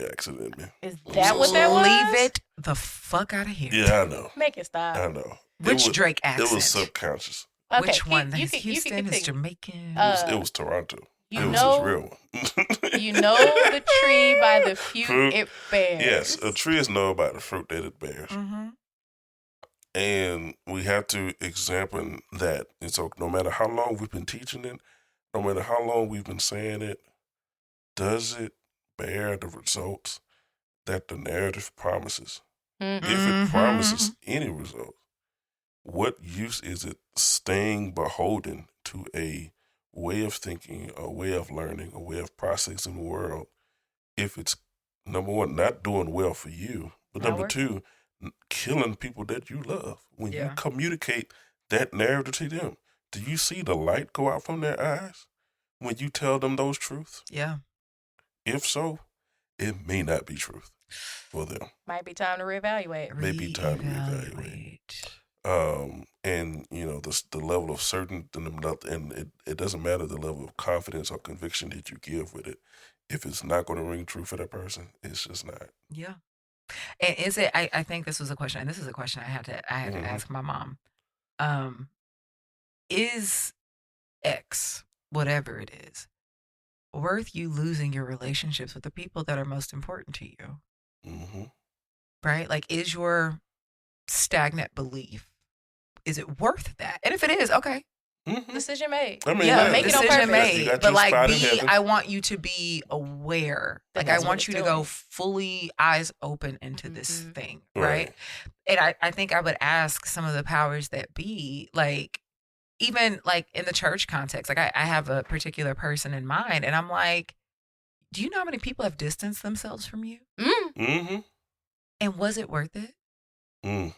accent in me. Is that what that was? Leave it the fuck out of here. Yeah, I know. Make it stop. I know. Which Drake accent? It was subconscious. Okay, Which one? You Is can Houston? Is continue. Jamaican? It was Toronto. You It was know- his real one. You know the tree by the fruit it bears. Yes, a tree is known by the fruit that it bears. Mm-hmm. And we have to examine that. And so no matter how long we've been teaching it, no matter how long we've been saying it, does it bear the results that the narrative promises? Mm-mm. If it promises any result, what use is it staying beholden to a way of thinking, a way of learning, a way of processing the world, if it's, number one, not doing well for you, but Not number working. two, killing people that you love? When you Yeah. communicate that narrative to them, do you see the light go out from their eyes when you tell them those truths? Yeah. If so, it may not be truth for them. Might be time to reevaluate. Maybe time to reevaluate. And the level of certainty, and it doesn't matter the level of confidence or conviction that you give with it. If it's not going to ring true for that person, it's just not. Yeah. And is it? I think this was a question, and this is a question I had to Mhm. ask my mom. Is X, whatever it is, worth you losing your relationships with the people that are most important to you? Mm-hmm. Right? Like, is your stagnant belief, is it worth that? And if it is, okay. Mm-hmm. Decision made. I mean, Yeah, make it on decision purpose. You made. got But your like, spot in heaven. I want you to be aware. That Like, I that's what want it's you to doing. go fully eyes open into this Mhm. thing, Right. right? And I think I would ask some of the powers that be, like, even like in the church context, like I have a particular person in mind, and I'm like, do you know how many people have distanced themselves from you? Mm-hmm. And was it worth it? Mm.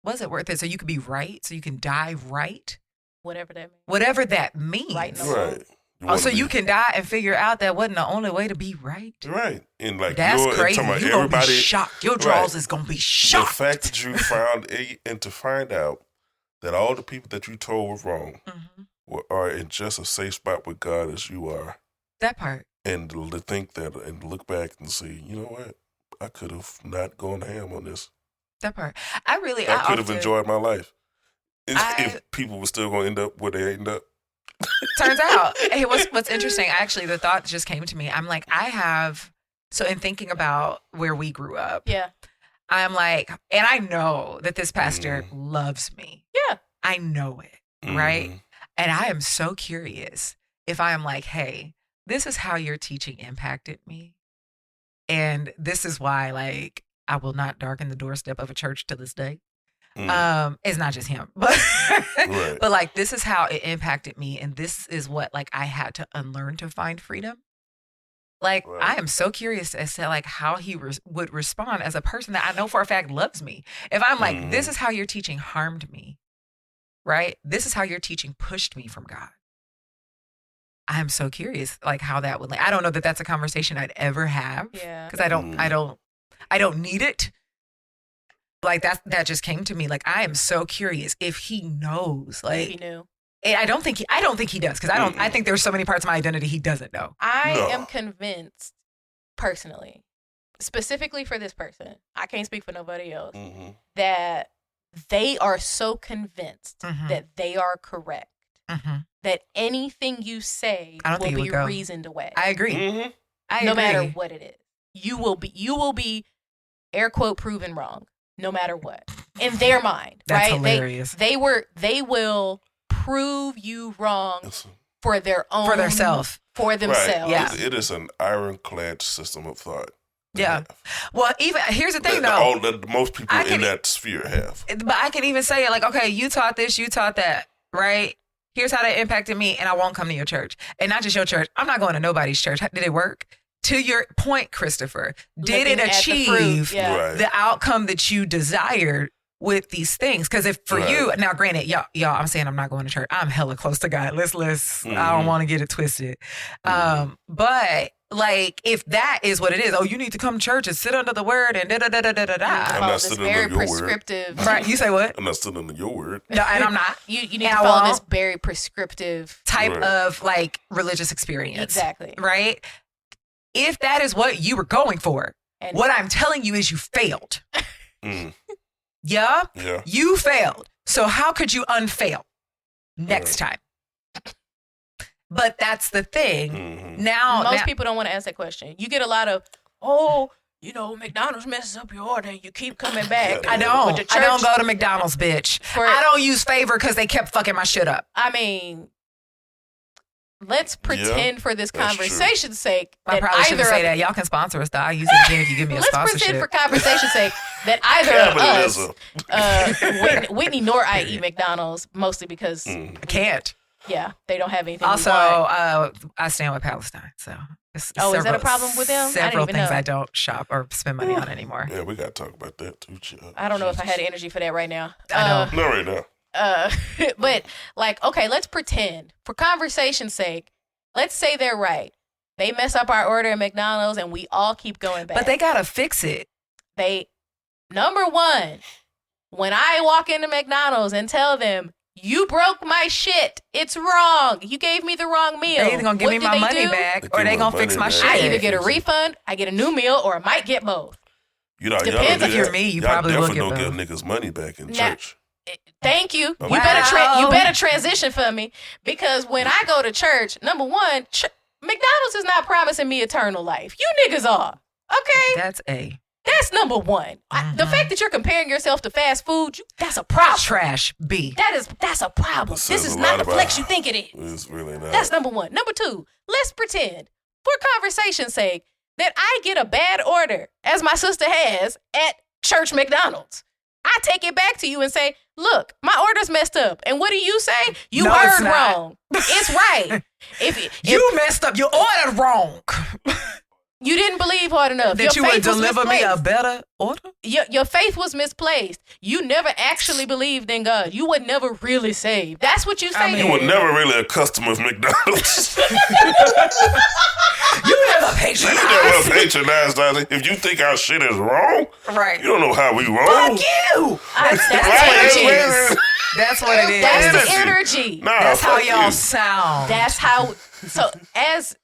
Was it worth it? So you could be right, so you can die right, Whatever that means. whatever that means. Right, no. Right. Oh, so you can die and figure out that wasn't the only way to be right. Right. And like That's you're crazy. talking about You're gonna be everybody. shocked. Your draws Right. is gonna be The shocked. fact that you found and to find out that all the people that you told were wrong are in just a safe spot with God as you are, That part. and to think that and look back and see, you know what, I could have not gone ham on this. That part. I I could have enjoyed my life if I- people were still going to end up where they end up. Turns out, hey, what's interesting, actually, the thought just came to me. I'm like, so in thinking about where we grew up, Yeah. I'm like, and I know that this pastor loves me. Yeah. I know it, right? Mhm. And I am so curious if I am like, hey, this is how your teaching impacted me. And this is why, like, I will not darken the doorstep of a church to this day. It's not just him, but Right. but like, this is how it impacted me. And this is what, like, I had to unlearn to find freedom. Like, Right. I am so curious as to like how he would respond as a person that I know for a fact loves me. If I'm like, this is how your teaching harmed me, right? This is how your teaching pushed me from God. I'm so curious, like, how that would. Like, I don't know that that's a conversation I'd ever have. Yeah. Because I don't need it. Like that just came to me. Like, I am so curious if he knows. Like, he knew. I don't think he does, because I think there's so many parts of my identity he doesn't know. I am convinced, personally, specifically for this person, I can't speak for nobody else, that they are so convinced that they are correct, that anything you say will be reasoned away. I agree. I agree. No matter what it is, you will be air quote proven wrong, no matter what, in their mind. That's right? Hilarious. They will prove you wrong for their own, for themselves. Right. Yeah. It is an ironclad system of thought. Yeah. Well, even here's the thing, though. That most people in that sphere have. But I can even say it like, okay, you taught this, you taught that, right? Here's how that impacted me, and I won't come to your church. And not just your church. I'm not going to nobody's church. Did it work? To your point, Christopher, did it achieve the outcome that you desired with these things? Because if for you, now granted, y'all, I'm saying I'm not going to church. I'm hella close to God. Let's I don't want to get it twisted. But like, if that is what it is, you need to come to church and sit under the word and da-da-da-da-da-da. I'm not sitting under your prescriptive word. Right, you say what? I'm not sitting under your word. No, and I'm not. You need to follow this very prescriptive type of like religious experience. Exactly. Right? If that is what you were going for, and what I'm telling you is you failed. Yeah? You failed. So how could you unfail next time? But that's the thing. Now, most people don't want to ask that question. You get a lot of, McDonald's messes up your order and you keep coming back. I don't. I don't go to McDonald's, bitch. I don't use Favor because they kept fucking my shit up. I mean, let's pretend for this conversation's sake that I probably shouldn't say that. Y'all can sponsor us, though. I'll use it again if you give me a sponsorship. Let's pretend for conversation's sake that either of us, Whitney nor I eat McDonald's, mostly because I can't. Yeah, they don't have anything. Also, I stand with Palestine, so is that a problem with them? Several things I don't shop or spend money on anymore. Yeah, we got to talk about that too. I don't know if I had energy for that right now. Not right now. But like, okay, let's pretend for conversation's sake. Let's say they're right. They mess up our order at McDonald's, and we all keep going back. But they gotta fix it. Number one, when I walk into McDonald's and tell them, you broke my shit. It's wrong. You gave me the wrong meal. They're either going to give me my money back or they're going to fix my shit. I either get a refund, I get a new meal, or I might get both. Depends if you're me, you probably will get both. Y'all definitely don't give niggas money back in church. Thank you. You better transition for me, because when I go to church, number one, McDonald's is not promising me eternal life. You niggas are. Okay? That's number one. The fact that you're comparing yourself to fast food, that's a problem. Trash B. That's a problem. This is not the flex you think it is. It's really not. That's number one. Number two, let's pretend, for conversation's sake, that I get a bad order, as my sister has, at church McDonald's. I take it back to you and say, look, my order's messed up. And what do you say? You heard wrong. It's right. You messed up. You ordered wrong. You didn't believe hard enough. That you would deliver me a better order? Your faith was misplaced. You never actually believed in God. You were never really saved. That's what you say. You were never really a customer of McDonald's. You never patronized. If you think our shit is wrong, right? You don't know how we wrong. Fuck you. That's what it is. That's what it is. That's the energy. That's how y'all sound. That's how. So as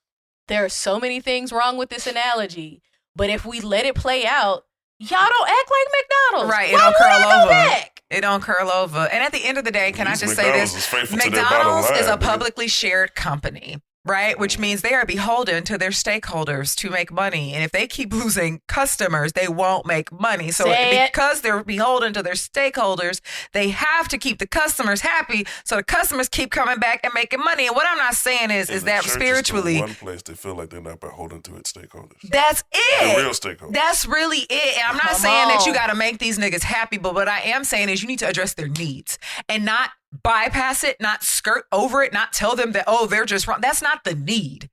there are so many things wrong with this analogy, but if we let it play out, y'all don't act like McDonald's. Right, it don't curl over. It don't curl over. And at the end of the day, can I just say this? McDonald's is a publicly shared company, right? Which means they are beholden to their stakeholders to make money. And if they keep losing customers, they won't make money. So because they're beholden to their stakeholders, they have to keep the customers happy. So the customers keep coming back and making money. And what I'm not saying is that spiritually, one place they feel like they're not beholden to its stakeholders. That's it. The real stakeholders. That's really it. And I'm not saying that you got to make these niggas happy, but what I am saying is you need to address their needs and not bypass it, not skirt over it, not tell them that, they're just wrong. That's not the need.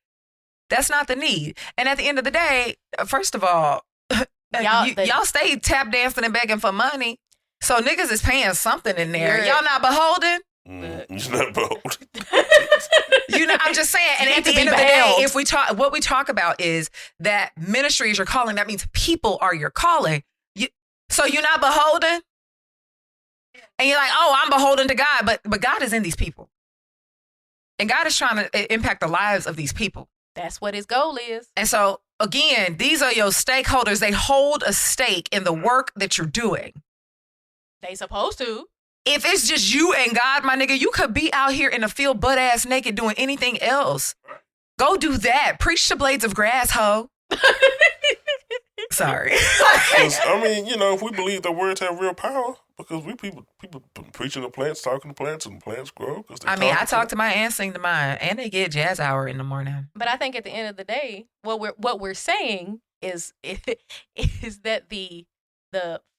That's not the need. And at the end of the day, first of all, y'all stay tap dancing and begging for money. So niggas is paying something in there. Y'all not beholden? You're not beholden. I'm just saying. And at the end of the day, what we talk about is that ministry is your calling. That means people are your calling. So you're not beholden? And you're like, oh, I'm beholden to God, but God is in these people. And God is trying to impact the lives of these people. That's what his goal is. And so, again, these are your stakeholders. They hold a stake in the work that you're doing. They supposed to. If it's just you and God, my nigga, you could be out here in the field butt-ass naked doing anything else. Go do that. Preach to blades of grass, ho. Sorry. I mean, if we believe that words have real power, because we people preaching to plants, talking to plants, and plants grow. I talk to my and sing to mine, and they get jazz hour in the morning. But I think at the end of the day, what we're saying is that the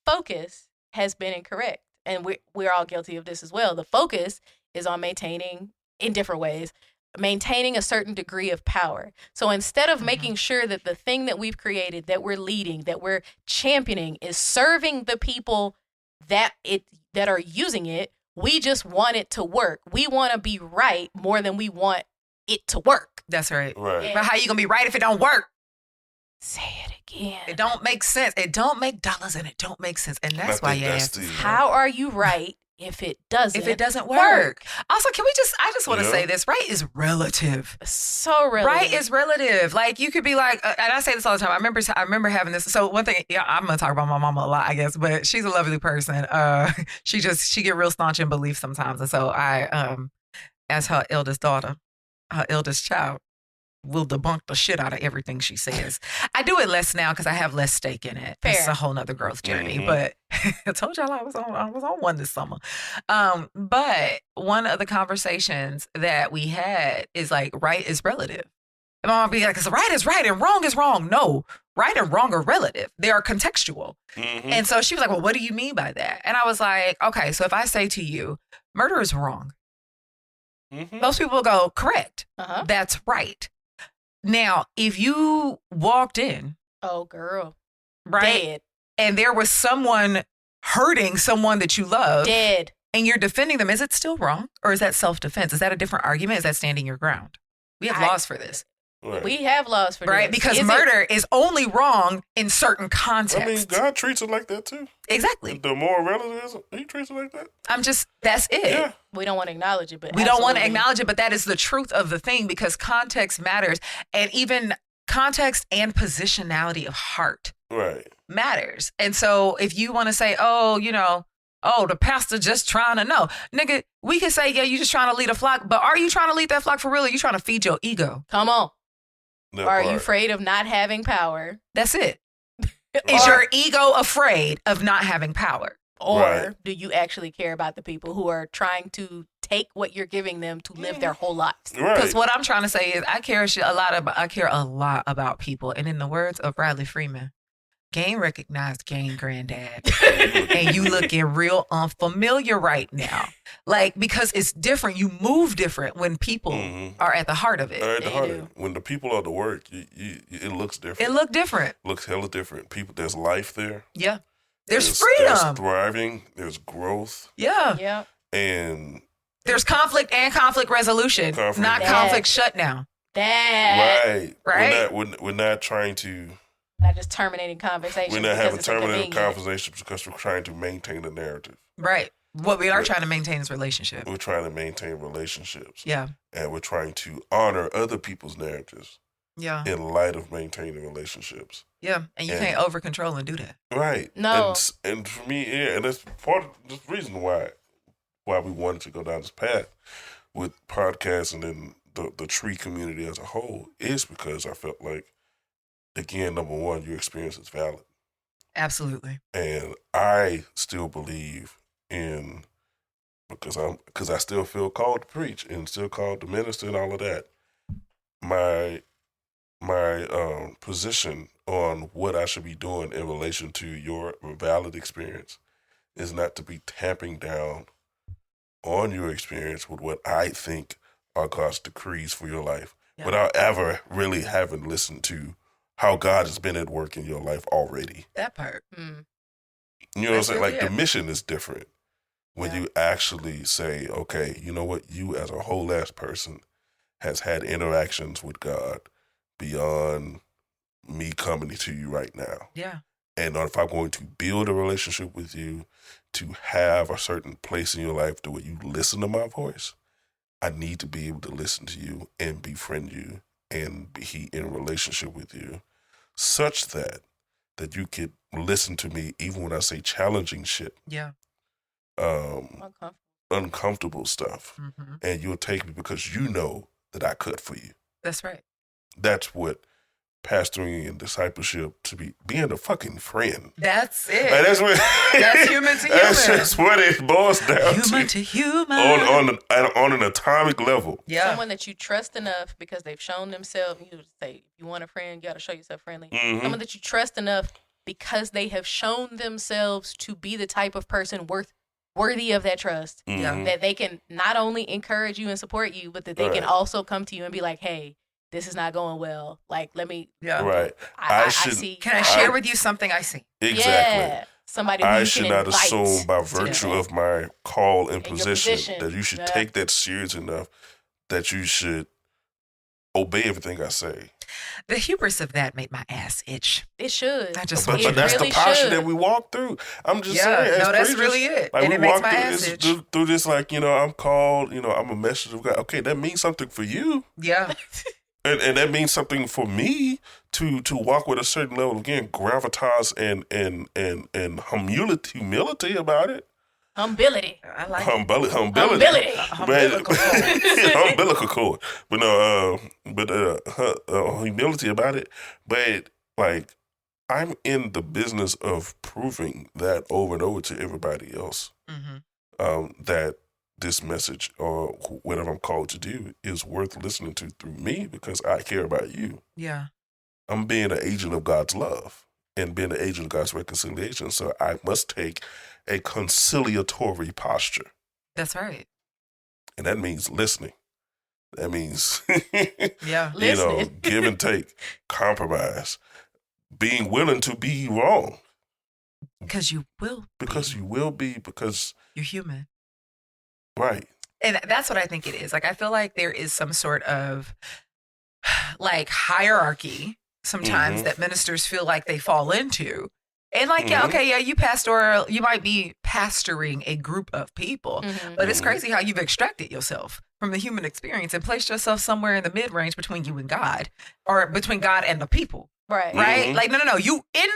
focus has been incorrect, and we're all guilty of this as well. The focus is on maintaining, in different ways, maintaining a certain degree of power. So instead of making sure that the thing that we've created, that we're leading, that we're championing is serving the people that are using it, we just want it to work. We want to be right more than we want it to work. That's right. Right. But how you going to be right if it don't work? Say it again. It don't make sense. It don't make dollars and it don't make sense. And that's why you ask. How are you right if it doesn't work? Also, I just want to say this, right is relative. So relative. Right is relative. Like you could be like, and I say this all the time. I remember having this. So one thing, I'm going to talk about my mama a lot, I guess, but she's a lovely person. She get real staunch in belief sometimes. And so I, as her eldest daughter, her eldest child, will debunk the shit out of everything she says. I do it less now because I have less stake in it. Fair. It's a whole nother growth journey. Mm-hmm. But I told y'all I was on one this summer. But one of the conversations that we had is like, right is relative. And my mom be like, right is right and wrong is wrong. No, right and wrong are relative. They are contextual. Mm-hmm. And so she was like, well, what do you mean by that? And I was like, okay, so if I say to you, murder is wrong. Mm-hmm. Most people go, correct. Uh-huh. That's right. Now, if you walked in, oh girl, right, dead, and there was someone hurting someone that you love, dead, and you're defending them, is it still wrong, or is that self-defense? Is that a different argument? Is that standing your ground? We have laws for this. Right. We have laws for right? this. Because murder is only wrong in certain contexts. I mean, God treats it like that too. Exactly. The moral relativism, he treats it like that. That's it. Yeah. We don't want to acknowledge it, but we don't want to acknowledge it, but that is the truth of the thing because context matters. And even context and positionality of heart matters. And so if you want to say, the pastor just trying to know. Nigga, we can say, yeah, you just trying to lead a flock, but are you trying to lead that flock for real or are you trying to feed your ego? Come on. Are you afraid of not having power? That's it. Is your ego afraid of not having power? Or do you actually care about the people who are trying to take what you're giving them to live their whole lives? Because what I'm trying to say is I care a lot about people. And in the words of Bradley Freeman, game recognized game granddad. And you looking real unfamiliar right now. Like, because it's different. You move different when people are at the heart of it. At the heart of it. When the people are the work, it looks different. It look different. Looks hella different. People, there's life there. Yeah. There's freedom. There's thriving. There's growth. Yeah. Yeah. And there's conflict and conflict resolution, not conflict shutdown. Right. We're not trying to... Not just terminating conversations. We're not having terminating conversations because we're trying to maintain the narrative. Right. What we are trying to maintain is relationship. We're trying to maintain relationships. Yeah. And we're trying to honor other people's narratives. Yeah. In light of maintaining relationships. Yeah. And you can't over control and do that. Right. No. And for me, and that's part of the reason why we wanted to go down this path with podcasts and then the tree community as a whole is because I felt like, again, number one, your experience is valid. Absolutely. And I still believe because I still feel called to preach and still called to minister and all of that. My position on what I should be doing in relation to your valid experience is not to be tamping down on your experience with what I think are God's decrees for your life without ever really having listened to how God has been at work in your life already. That part. You know what I'm saying? Like the mission is different when you actually say, okay, you know what? You as a whole ass person has had interactions with God beyond me coming to you right now. Yeah. And if I'm going to build a relationship with you, to have a certain place in your life the way you listen to my voice, I need to be able to listen to you and befriend you and be in a relationship with you such that you could listen to me even when I say challenging shit. Yeah. Uncomfortable stuff. Mm-hmm. And you'll take me because you know that I cut for you. That's right. That's what pastoring and discipleship to be, being a fucking friend. That's it. Like, that's human to human. That's just what it boils down human to human. On an atomic level. Yeah. Someone that you trust enough because they've shown themselves. You say, if you want a friend, you got to show yourself friendly. Mm-hmm. Someone that you trust enough because they have shown themselves to be the type of person worthy of that trust. Mm-hmm. That they can not only encourage you and support you, but that they can also come to you and be like, hey, this is not going well. Like, let me. Yeah. Right. I see. Can I share with you something I see? Exactly. Yeah. Somebody who I you should can not invite assume by virtue of my call and your position that you should take that serious enough that you should obey everything I say. The hubris of that made my ass itch. It should. I just But that's really the posture should. that we walk through. I'm just Yeah, saying. no, that's preachers, really it. Like, And we it makes walk my through ass this, itch. through this, like, I'm called, I'm a messenger of God. Okay, that means something for you. Yeah. And that means something for me to walk with a certain level of, again, gravitas and humility about it. Humility. I like Humility. Umbilical cord. But no, humility about it. But like, I'm in the business of proving that over and over to everybody else. Mm-hmm. That this message or whatever I'm called to do is worth listening to through me because I care about you. Yeah. I'm being an agent of God's love and being an agent of God's reconciliation. So I must take a conciliatory posture. That's right. And that means listening. That means, Yeah. Give and take, compromise, being willing to be wrong. Because you will. Because you will be, because You're human. Right. And that's what I think it is. Like, I feel like there is some sort of like hierarchy sometimes that ministers feel like they fall into. And like, you pastoral, you might be pastoring a group of people, but it's crazy how you've extracted yourself from the human experience and placed yourself somewhere in the mid-range between you and God, or between God and the people. Right. Right? Like, no. You in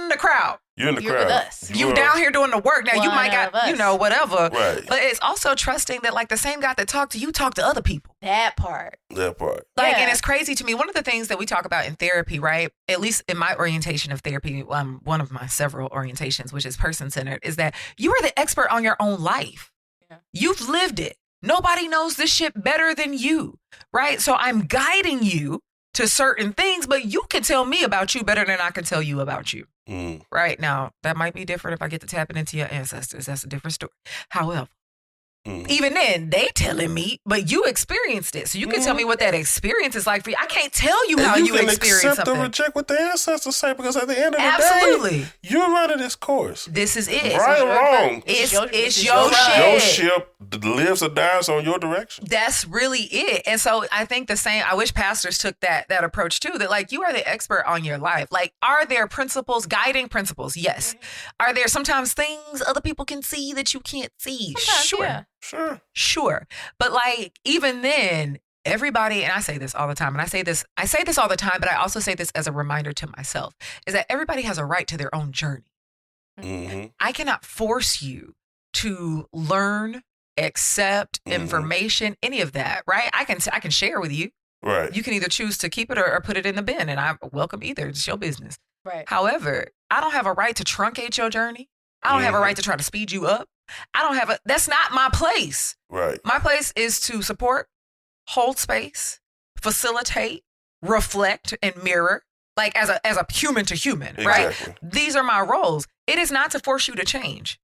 the crowd. You're in the You're crowd. with us. You down here doing the work. Now, you might got, whatever. Right. But it's also trusting that, like, the same God that talked to you talked to other people. That part. That part. Like, Yeah. and it's crazy to me. One of the things that we talk about in therapy, right? At least in my orientation of therapy, one of my several orientations, which is person-centered, is that you are the expert on your own life. Yeah. You've lived it. Nobody knows this shit better than you, right? So I'm guiding you to certain things, but you can tell me about you better than I can tell you about you. Right? Now, that might be different if I get to tapping into your ancestors. That's a different story. However, even then, they telling me, but you experienced it. So you can tell me what that experience is like for you. I can't tell you how you experienced accept something. or reject what the ancestors say, because at the end of the Absolutely. day, you're running this course. This is it. Right or wrong. It's your Your shit. ship lives or dies on your direction. That's really it. And so I think the same, I wish pastors took that approach too, that like, you are the expert on your life. Like, are there principles, guiding principles? Yes. Are there sometimes things other people can see that you can't see? Sometimes, Sure. yeah. Sure. But like, even then, everybody, and I say this all the time, and I say this all the time, but I also say this as a reminder to myself, is that everybody has a right to their own journey. I cannot force you to learn, accept information, any of that, right? I can share with you. Right. You can either choose to keep it or put it in the bin, and I welcome either. It's your business. Right. However, I don't have a right to truncate your journey. I don't have a right to try to speed you up. That's not my place. Right. My place is to support, hold space, facilitate, reflect, and mirror, like as a human to human, right? Exactly. These are my roles. It is not to force you to change.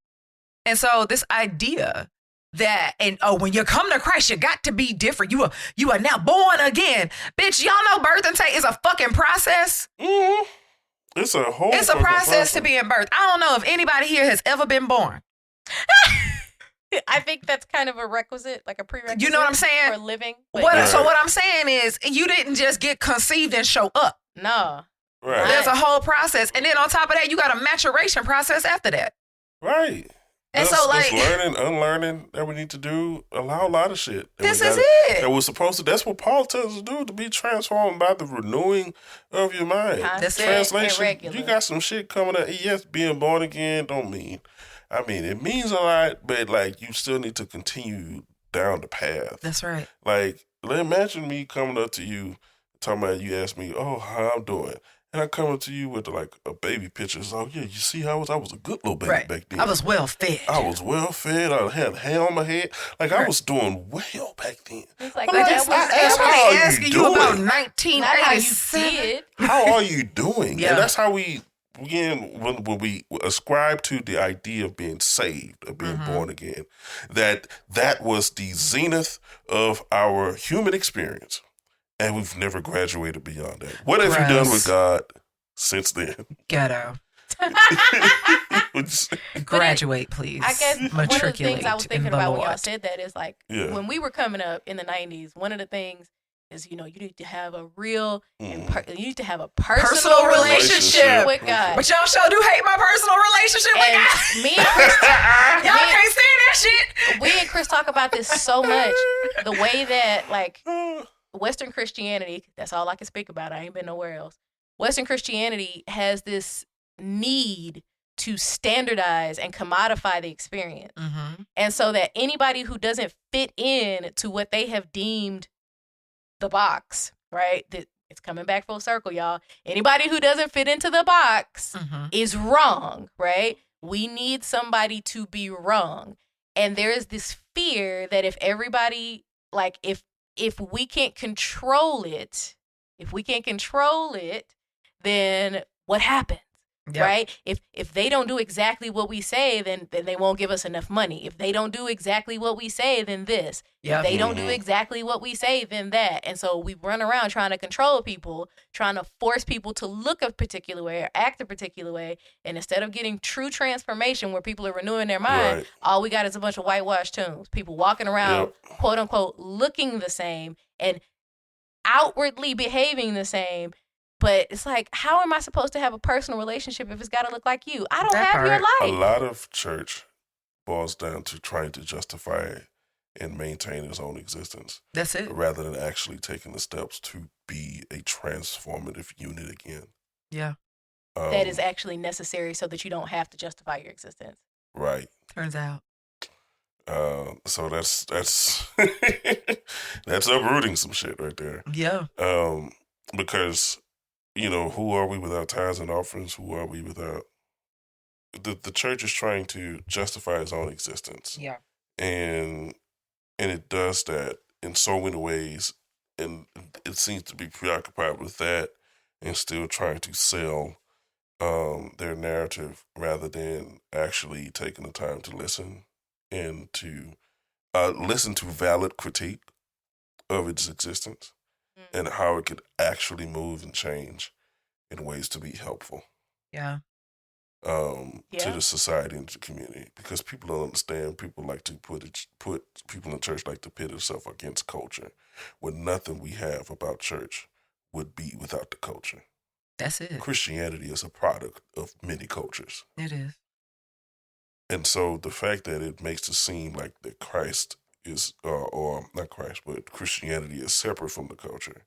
And so this idea that, when you come to Christ, you got to be different. You are now born again. Bitch, y'all know birth and take is a fucking process. It's a whole It's a process to being birthed. I don't know if anybody here has ever been born. I think that's kind of a requisite, like a prerequisite. You know what I'm saying? For living. So what I'm saying is, you didn't just get conceived and show up. No. Right. There's a whole process. And then on top of that, you got a maturation process after that. Right. And so, like, learning, unlearning that we need to do, allow a lot of shit. This is it. That we're supposed to, that's what Paul tells us to do, to be transformed by the renewing of your mind. That's Translation, you got some shit coming up. Yes, being born again don't mean, it means a lot, but like, you still need to continue down the path. That's right. Like, imagine me coming up to you, talking about, you ask me, oh, how I'm doing. And I come up to you with like a baby picture. So, yeah, you see how I was a good little baby back then. I was well fed. I had hair on my head. Like, I was doing well back then. It's like, that's asking you about 1987. How are you doing? Yeah. And that's how we, again, when we ascribe to the idea of being saved, of being born again, that was the zenith of our human experience. And we've never graduated beyond that. What have you done with God since then? Ghetto. Graduate, please. I guess one of the things I was thinking about Lord. when y'all said that is like, when we were coming up in the 90s, one of the things is, you need to have a real, you need to have a personal relationship with God. But y'all sure do hate my personal relationship with God. Me and Chris, y'all can't stand that shit. We and Chris talk about this so much. The way that, like, Western Christianity, that's all I can speak about. I ain't been nowhere else. Western Christianity has this need to standardize and commodify the experience. And so that anybody who doesn't fit in to what they have deemed the box, right? It's coming back full circle, y'all. Anybody who doesn't fit into the box is wrong, right? We need somebody to be wrong. And there is this fear that if everybody, like, if we can't control it, then what happens? Yep. Right? If they don't do exactly what we say, then they won't give us enough money. If they don't do exactly what we say, then this. Yep. If they don't do exactly what we say, then that. And so we run around trying to control people, trying to force people to look a particular way or act a particular way. And instead of getting true transformation where people are renewing their mind, all we got is a bunch of whitewashed tombs. People walking around, quote unquote, looking the same and outwardly behaving the same. But it's like, how am I supposed to have a personal relationship if it's got to look like you? I don't have your life. A lot of church boils down to trying to justify and maintain its own existence. That's it. Rather than actually taking the steps to be a transformative unit again. Yeah. That is actually necessary so that you don't have to justify your existence. Right. Turns out. So that's that's uprooting some shit right there. Yeah. Because, who are we without tithes and offerings? Who are we without? The church is trying to justify its own existence. Yeah. And it does that in so many ways. And it seems to be preoccupied with that and still trying to sell their narrative rather than actually taking the time to listen and to listen to valid critique of its existence. And how it could actually move and change in ways to be helpful. Yeah. To the society and the community. Because people don't understand, people like to put people in church like to pit itself against culture, when nothing we have about church would be without the culture. That's it. Christianity is a product of many cultures. It is. And so the fact that it makes it seem like that Christ is, or not Christ, but Christianity is separate from the culture.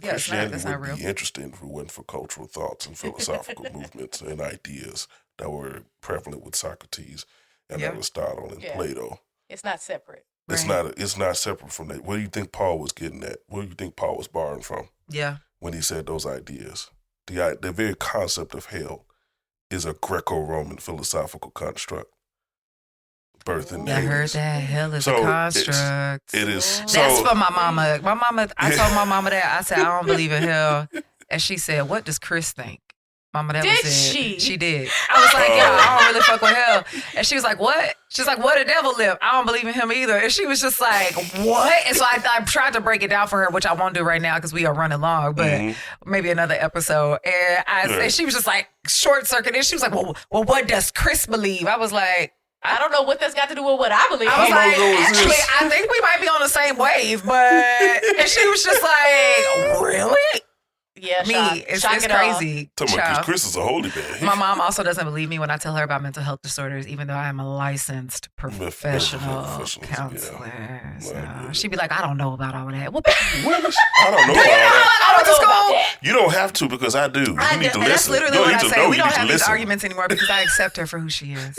Yeah, Christianity would be interesting if it wasn't for cultural thoughts and philosophical movements and ideas that were prevalent with Socrates and Aristotle and Plato. It's not separate. It's not separate from that. What do you think Paul was getting at? What do you think Paul was borrowing from? Yeah. When he said those ideas. The very concept of hell is a Greco-Roman philosophical construct. Birth and I heard that. Hell is a construct. It is. That's for my mama. I told my mama that. I said, I don't believe in hell. And she said, what does Chris think? Mama, that did was it. she? She did. I was like, yeah, I don't really fuck with hell. And she was like, what? She's like, what a devil live? I don't believe in him either. And she was just like, what? And so I tried to break it down for her, which I won't do right now because we are running long, but maybe another episode. And she was just like, short circuit. And she was like, well, what does Chris believe? I was like, I don't know what that's got to do with what I believe. I was like, actually, I think we might be on the same wave, but... And she was just like, really? It's crazy. Because Chris is a holy man. My mom also doesn't believe me when I tell her about mental health disorders, even though I am a licensed professional counselor. So she'd be like, I don't know about all of that. What? I don't know about that. I went to school. You don't have to, because I do. You need to listen. That's literally what I say. We don't have these arguments anymore because I accept her for who she is.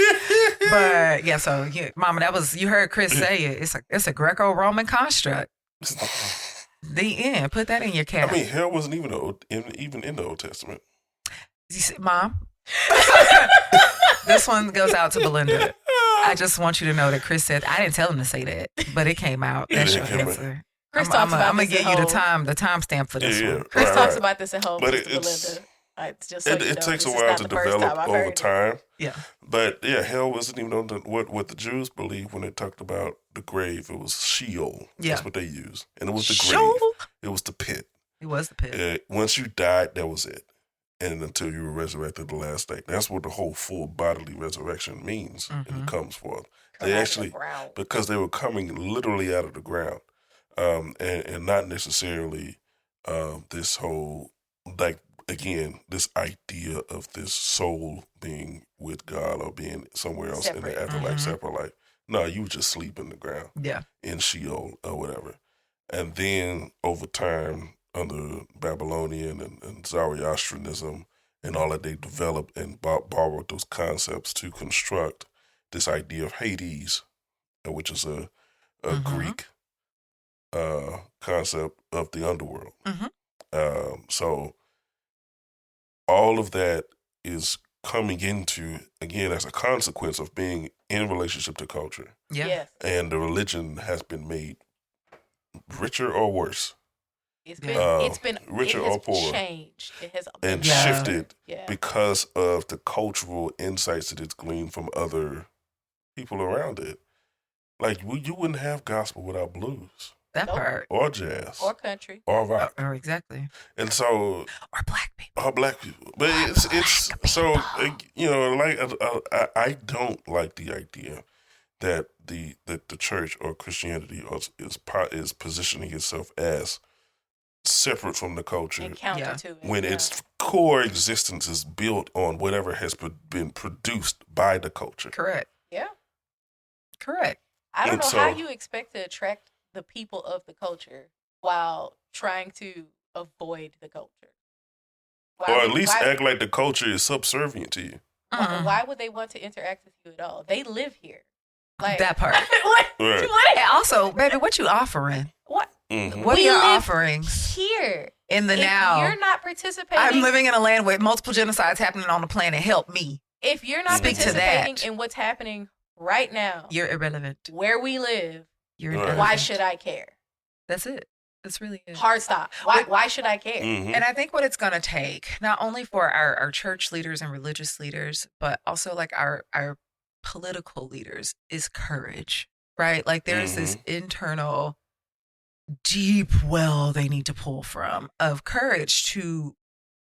But yeah, so Mama, you heard Chris say it. It's a Greco-Roman construct. The end. Put that in your cap. I mean, hell wasn't even in the Old Testament. You see, Mom, this one goes out to Belinda. I just want you to know that Chris said, I didn't tell him to say that, but it came out. That's your answer. Chris talks about I'm going to give you the timestamp for this one. Chris talks about this at home. But Belinda. It takes a while to develop over time. Yeah. But yeah, hell wasn't even on what the Jews believed when they talked about the grave. It was Sheol. Yeah. That's what they used. And it was the grave. It was the pit. It was the pit. Once you died, that was it. And until you were resurrected the last day. That's what the whole full bodily resurrection means. And it comes forth. They actually, because they were coming literally out of the ground. And not necessarily this whole, like, again, this idea of this soul being with God or being somewhere else in the afterlife, separate life. No, you just sleep in the ground. Yeah. In Sheol or whatever. And then over time, under Babylonian and Zoroastrianism and all that, they developed and borrowed those concepts to construct this idea of Hades, which is a Greek concept of the underworld. So all of that is coming into, again, as a consequence of being in relationship to culture. Yeah. Yes. And the religion has been made richer or worse. It's been richer or poorer. Changed. It has shifted because of the cultural insights that it's gleaned from other people around it. Like, you wouldn't have gospel without blues. That part. Or jazz. Or country. Or rock. Exactly. And so. Or black people. Or black people. But it's so, like, I don't like the idea that the church or Christianity is positioning itself as separate from the culture. And counter to it. When its core existence is built on whatever has been produced by the culture. Correct. Yeah. Correct. I don't know how you expect to attract the people of the culture while trying to avoid the culture. Or at least act like the culture is subservient to you. Why would they want to interact with you at all? They live here. Like, that part. Right. And also, baby, what you offering? What? What are your offerings? Here. In the now. If you're not participating. I'm living in a land with multiple genocides happening on the planet. Help me. If you're not participating in what's happening right now. You're irrelevant. Where we live. You're irrelevant. Why should I care? That's it. That's really it. Hard stop. Why should I care? And I think what it's going to take, not only for our church leaders and religious leaders, but also like our political leaders, is courage, right? Like there's this internal deep well they need to pull from of courage to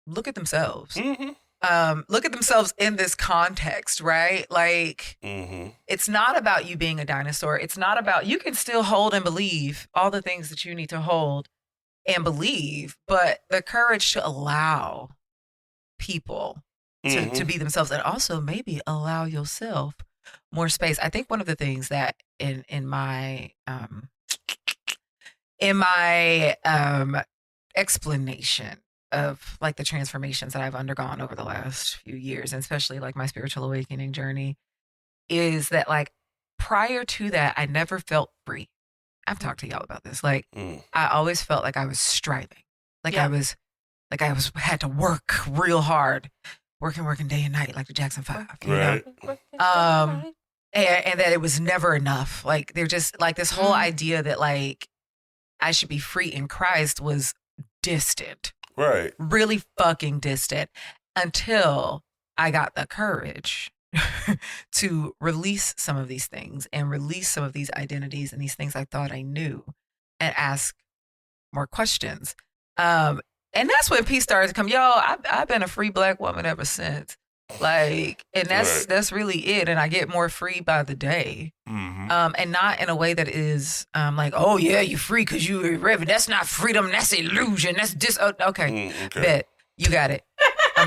look at themselves. Look at themselves in this context, right? Like, it's not about you being a dinosaur. It's not about, you can still hold and believe all the things that you need to hold and believe, but the courage to allow people to be themselves and also maybe allow yourself more space. I think one of the things that in my explanation of like the transformations that I've undergone over the last few years, and especially like my spiritual awakening journey, is that like prior to that, I never felt free. I've talked to y'all about this. Like I always felt like I was striving. Like I had to work real hard, working day and night, like the Jackson 5. You know? And that it was never enough. Like they're just like this whole idea that like I should be free in Christ was distant. Right. Really fucking distant until I got the courage to release some of these things and release some of these identities and these things I thought I knew and ask more questions. And that's when peace started to come. Yo, I've been a free Black woman ever since. Like, and that's really it. And I get more free by the day. And not in a way that is like, oh yeah, you're free because you're irreverent. That's not freedom. That's illusion. That's just okay. Bet you got it.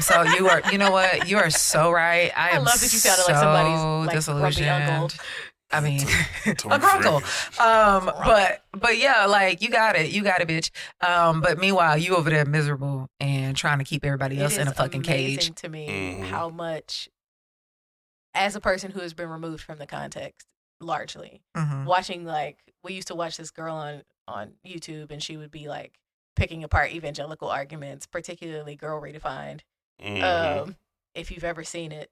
So you are. You know what? You are so right. I am love that you sounded like somebody's like disillusioned. uncle. I mean, a grunkle. But yeah, like you got it, bitch. But meanwhile, you over there miserable and trying to keep everybody else in a fucking cage. To me, how much, as a person who has been removed from the context largely, watching, like, we used to watch this girl on YouTube, and she would be like picking apart evangelical arguments, particularly Girl Redefined. If you've ever seen it.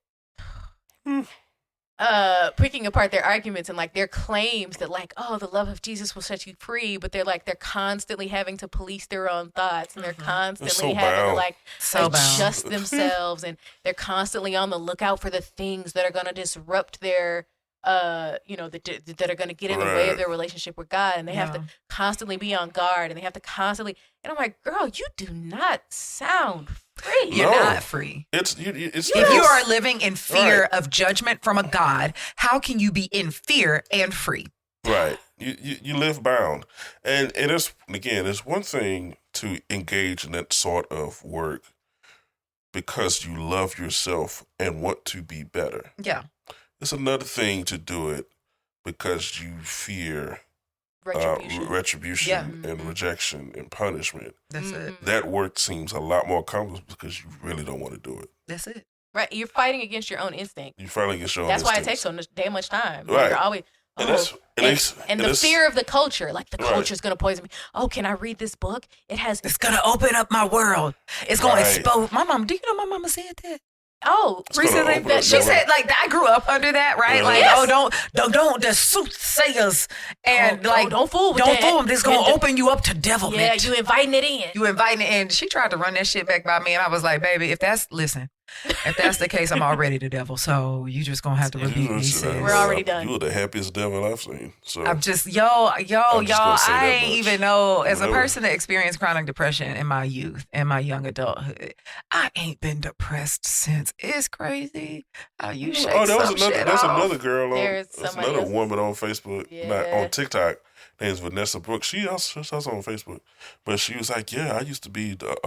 Picking apart their arguments and like their claims that like, oh, the love of Jesus will set you free, but they're constantly having to police their own thoughts, and they're constantly having to like adjust themselves, and they're constantly on the lookout for the things that are going to disrupt their that are going to get in the way of their relationship with God, and they have to constantly be on guard, and they have to constantly, and I'm like, girl, you do not sound free. You're not free. It's if you are living in fear of judgment from a God, how can you be in fear and free? Right. You live bound. And it's, again, it's one thing to engage in that sort of work because you love yourself and want to be better. Yeah. It's another thing to do it because you fear retribution and rejection and punishment. That's it. That work seems a lot more complex because you really don't want to do it. That's it. Right. You're fighting against your own instinct. You're fighting against your own instinct. That's why it takes so damn much time. Right. You're always... And the fear of the culture, like the culture's going to poison me. Oh, can I read this book? It's going to open up my world. It's going to expose. My mom, do you know my mama said that? Oh, recently she said, like, I grew up under that, right? Like, don't the soothsayers and don't fool them. This gonna open you up to devilment. Yeah, you inviting it in. She tried to run that shit back by me, and I was like, baby, if that's the case, I'm already the devil. So you just gonna have to rebuke me. We're already done. You're the happiest devil I've seen. So I'm just y'all. I ain't even know. As a person that experienced chronic depression in my youth and my young adulthood, I ain't been depressed since. It's crazy how you shake There's another girl there's another woman on Facebook, not on TikTok. Name's Vanessa Brooks. She's also on Facebook. But she was like, yeah, I used to be the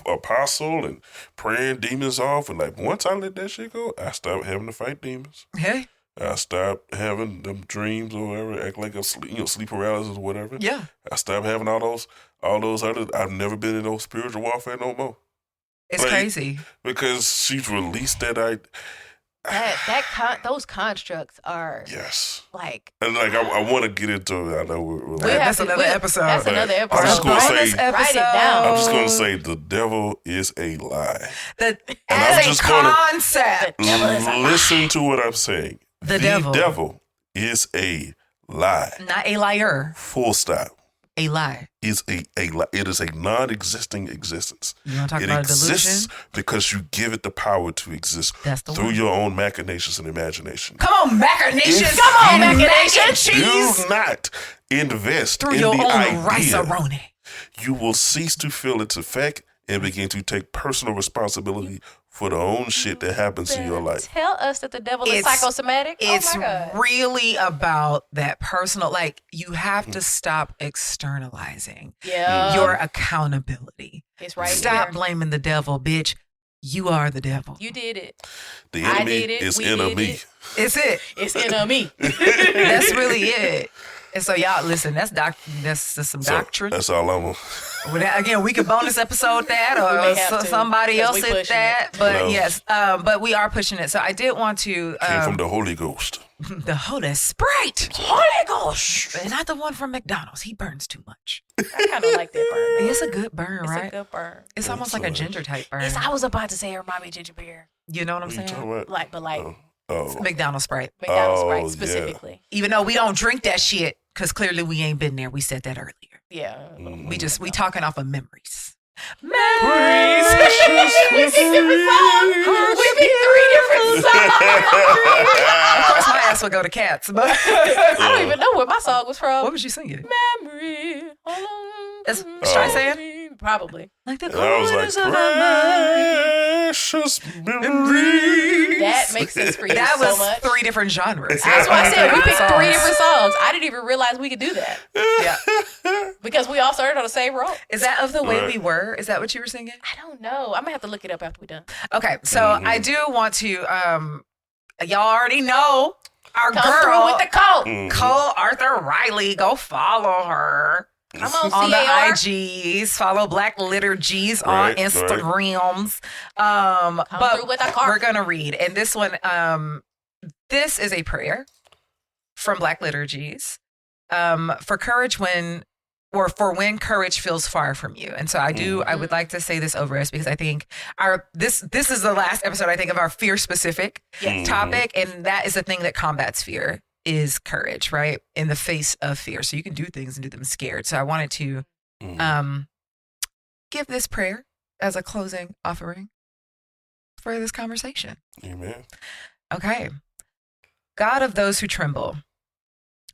apostle and praying demons off. And like, once I let that shit go, I stopped having to fight demons. Hey. I stopped having them dreams or whatever, act like sleep paralysis or whatever. Yeah. I stopped having all those other, I've never been in no spiritual warfare no more. It's crazy. Because she's released that those constructs are like, and like I want to get into it. I know that's another episode. That's another episode. I'm just write it down. I'm just going to say the devil is a lie. As a concept, listen to what I'm saying. The devil is a lie, not a liar. Full stop. A lie is a lie. It is a non-existing existence. You want to talk about exists delusion? because you give it the power to exist through one. your own machinations and imagination. Come on, machinations! Do not invest through in your the own idea. rice-a-roni. You will cease to feel its effect and begin to take personal responsibility for the own shit that happens in your life. Tell us that the devil is psychosomatic. It's really about that personal, like, you have to stop externalizing your accountability. It's right Stop here. blaming the devil, bitch. You are the devil. You did it. The enemy is in a me. It's it. It's in a me. That's really it. And so y'all listen, that's some doctrine. That's all I'm Again, we could bonus episode that or somebody else hit that. But yes, but we are pushing it. So I did want to came from the Holy Ghost. The Holy Sprite. Holy Ghost. And not the one from McDonald's. He burns too much. I kind of like that burn. It's a good burn, right? It's a good burn. It's almost like a ginger type burn. I was about to say it remind me of ginger beer. You know what I'm saying? McDonald's Sprite. McDonald's Sprite specifically. Yeah. Even though we don't drink that shit, because clearly we ain't been there. We said that earlier. Yeah. We talking off of memories. Memories. We picked 3 different songs. Of course, my ass would go to Cats, but I don't even know where my song was from. What was you singing? Memory. That's Streisand? Probably. Like the And I was corners like, of my precious memories. That makes sense for you That so was much. 3 different genres. That's why I said we picked 3 songs. different songs. I didn't even realize we could do that Yeah. because we all started on the same roll. Is that Of the Way Right. We Were? Is that what you were singing? I don't know. I'm gonna have to look it up after we're done. Okay, so I do want to, y'all already know our Come girl, through with the code. Mhm. Cole Arthur Riley. Go follow her Come on, on the CAR. IGs. Follow Black Liturgies on Right, Instagrams. Come But through with the car. we're going to read. And this one, this is a prayer from Black Liturgies for courage for when courage feels far from you. And so I would like to say this over us because I think this is the last episode, I think, of our fear specific topic. And that is the thing that combats fear is courage, right? In the face of fear. So you can do things and do them scared. So I wanted to give this prayer as a closing offering for this conversation. Amen. Okay. God of those who tremble,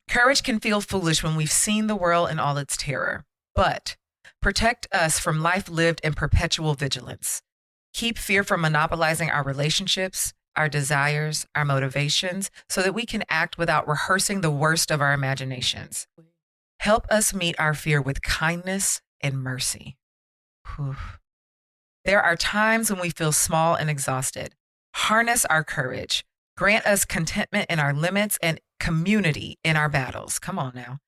courage can feel foolish when we've seen the world in all its terror, but protect us from life lived in perpetual vigilance. Keep fear from monopolizing our relationships, our desires, our motivations, so that we can act without rehearsing the worst of our imaginations. Help us meet our fear with kindness and mercy. Whew. There are times when we feel small and exhausted. Harness our courage. Grant us contentment in our limits and community in our battles. Come on now.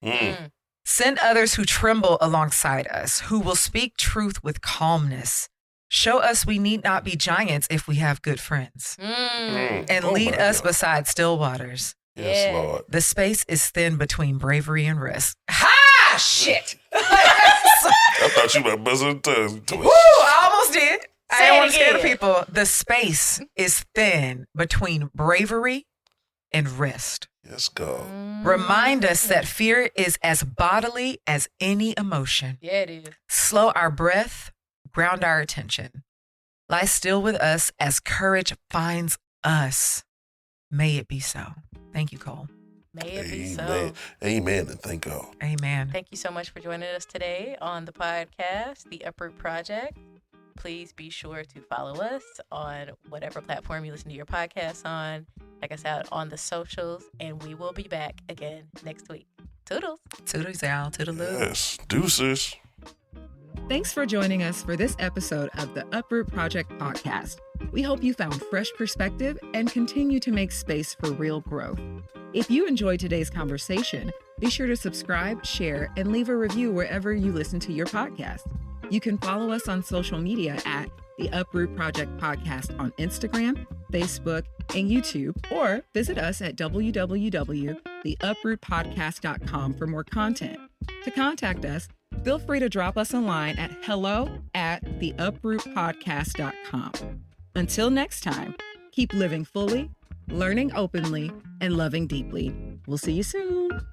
Send others who tremble alongside us, who will speak truth with calmness. Show us we need not be giants if we have good friends. And lead us beside still waters. Yes, Yeah. Lord. The space is thin between bravery and risk. Ha! Shit! I thought you were buzzing tongue. Woo! I almost did. I Say didn't it want to scare the again. people. The space is thin between bravery and risk. Yes, God. Remind us that fear is as bodily as any emotion. Yeah, it is. Slow our breath, ground our attention. Lie still with us as courage finds us. May it be so. Thank you, Cole. May it be Amen. so. Amen. And thank God. Amen. Thank you so much for joining us today on the podcast, The Uproot Project. Please be sure to follow us on whatever platform you listen to your podcasts on. Check us out on the socials, and we will be back again next week. Toodles. Toodles out. Toodaloo. Yes. Deuces. Thanks for joining us for this episode of the Uproot Project Podcast. We hope you found fresh perspective and continue to make space for real growth. If you enjoyed today's conversation, be sure to subscribe, share, and leave a review wherever you listen to your podcast. You can follow us on social media at the Uproot Project Podcast on Instagram, Facebook, and YouTube, or visit us at www.theuprootpodcast.com for more content. To contact us, feel free to drop us a line at hello@theuprootpodcast.com. Until next time, keep living fully, learning openly, and loving deeply. We'll see you soon.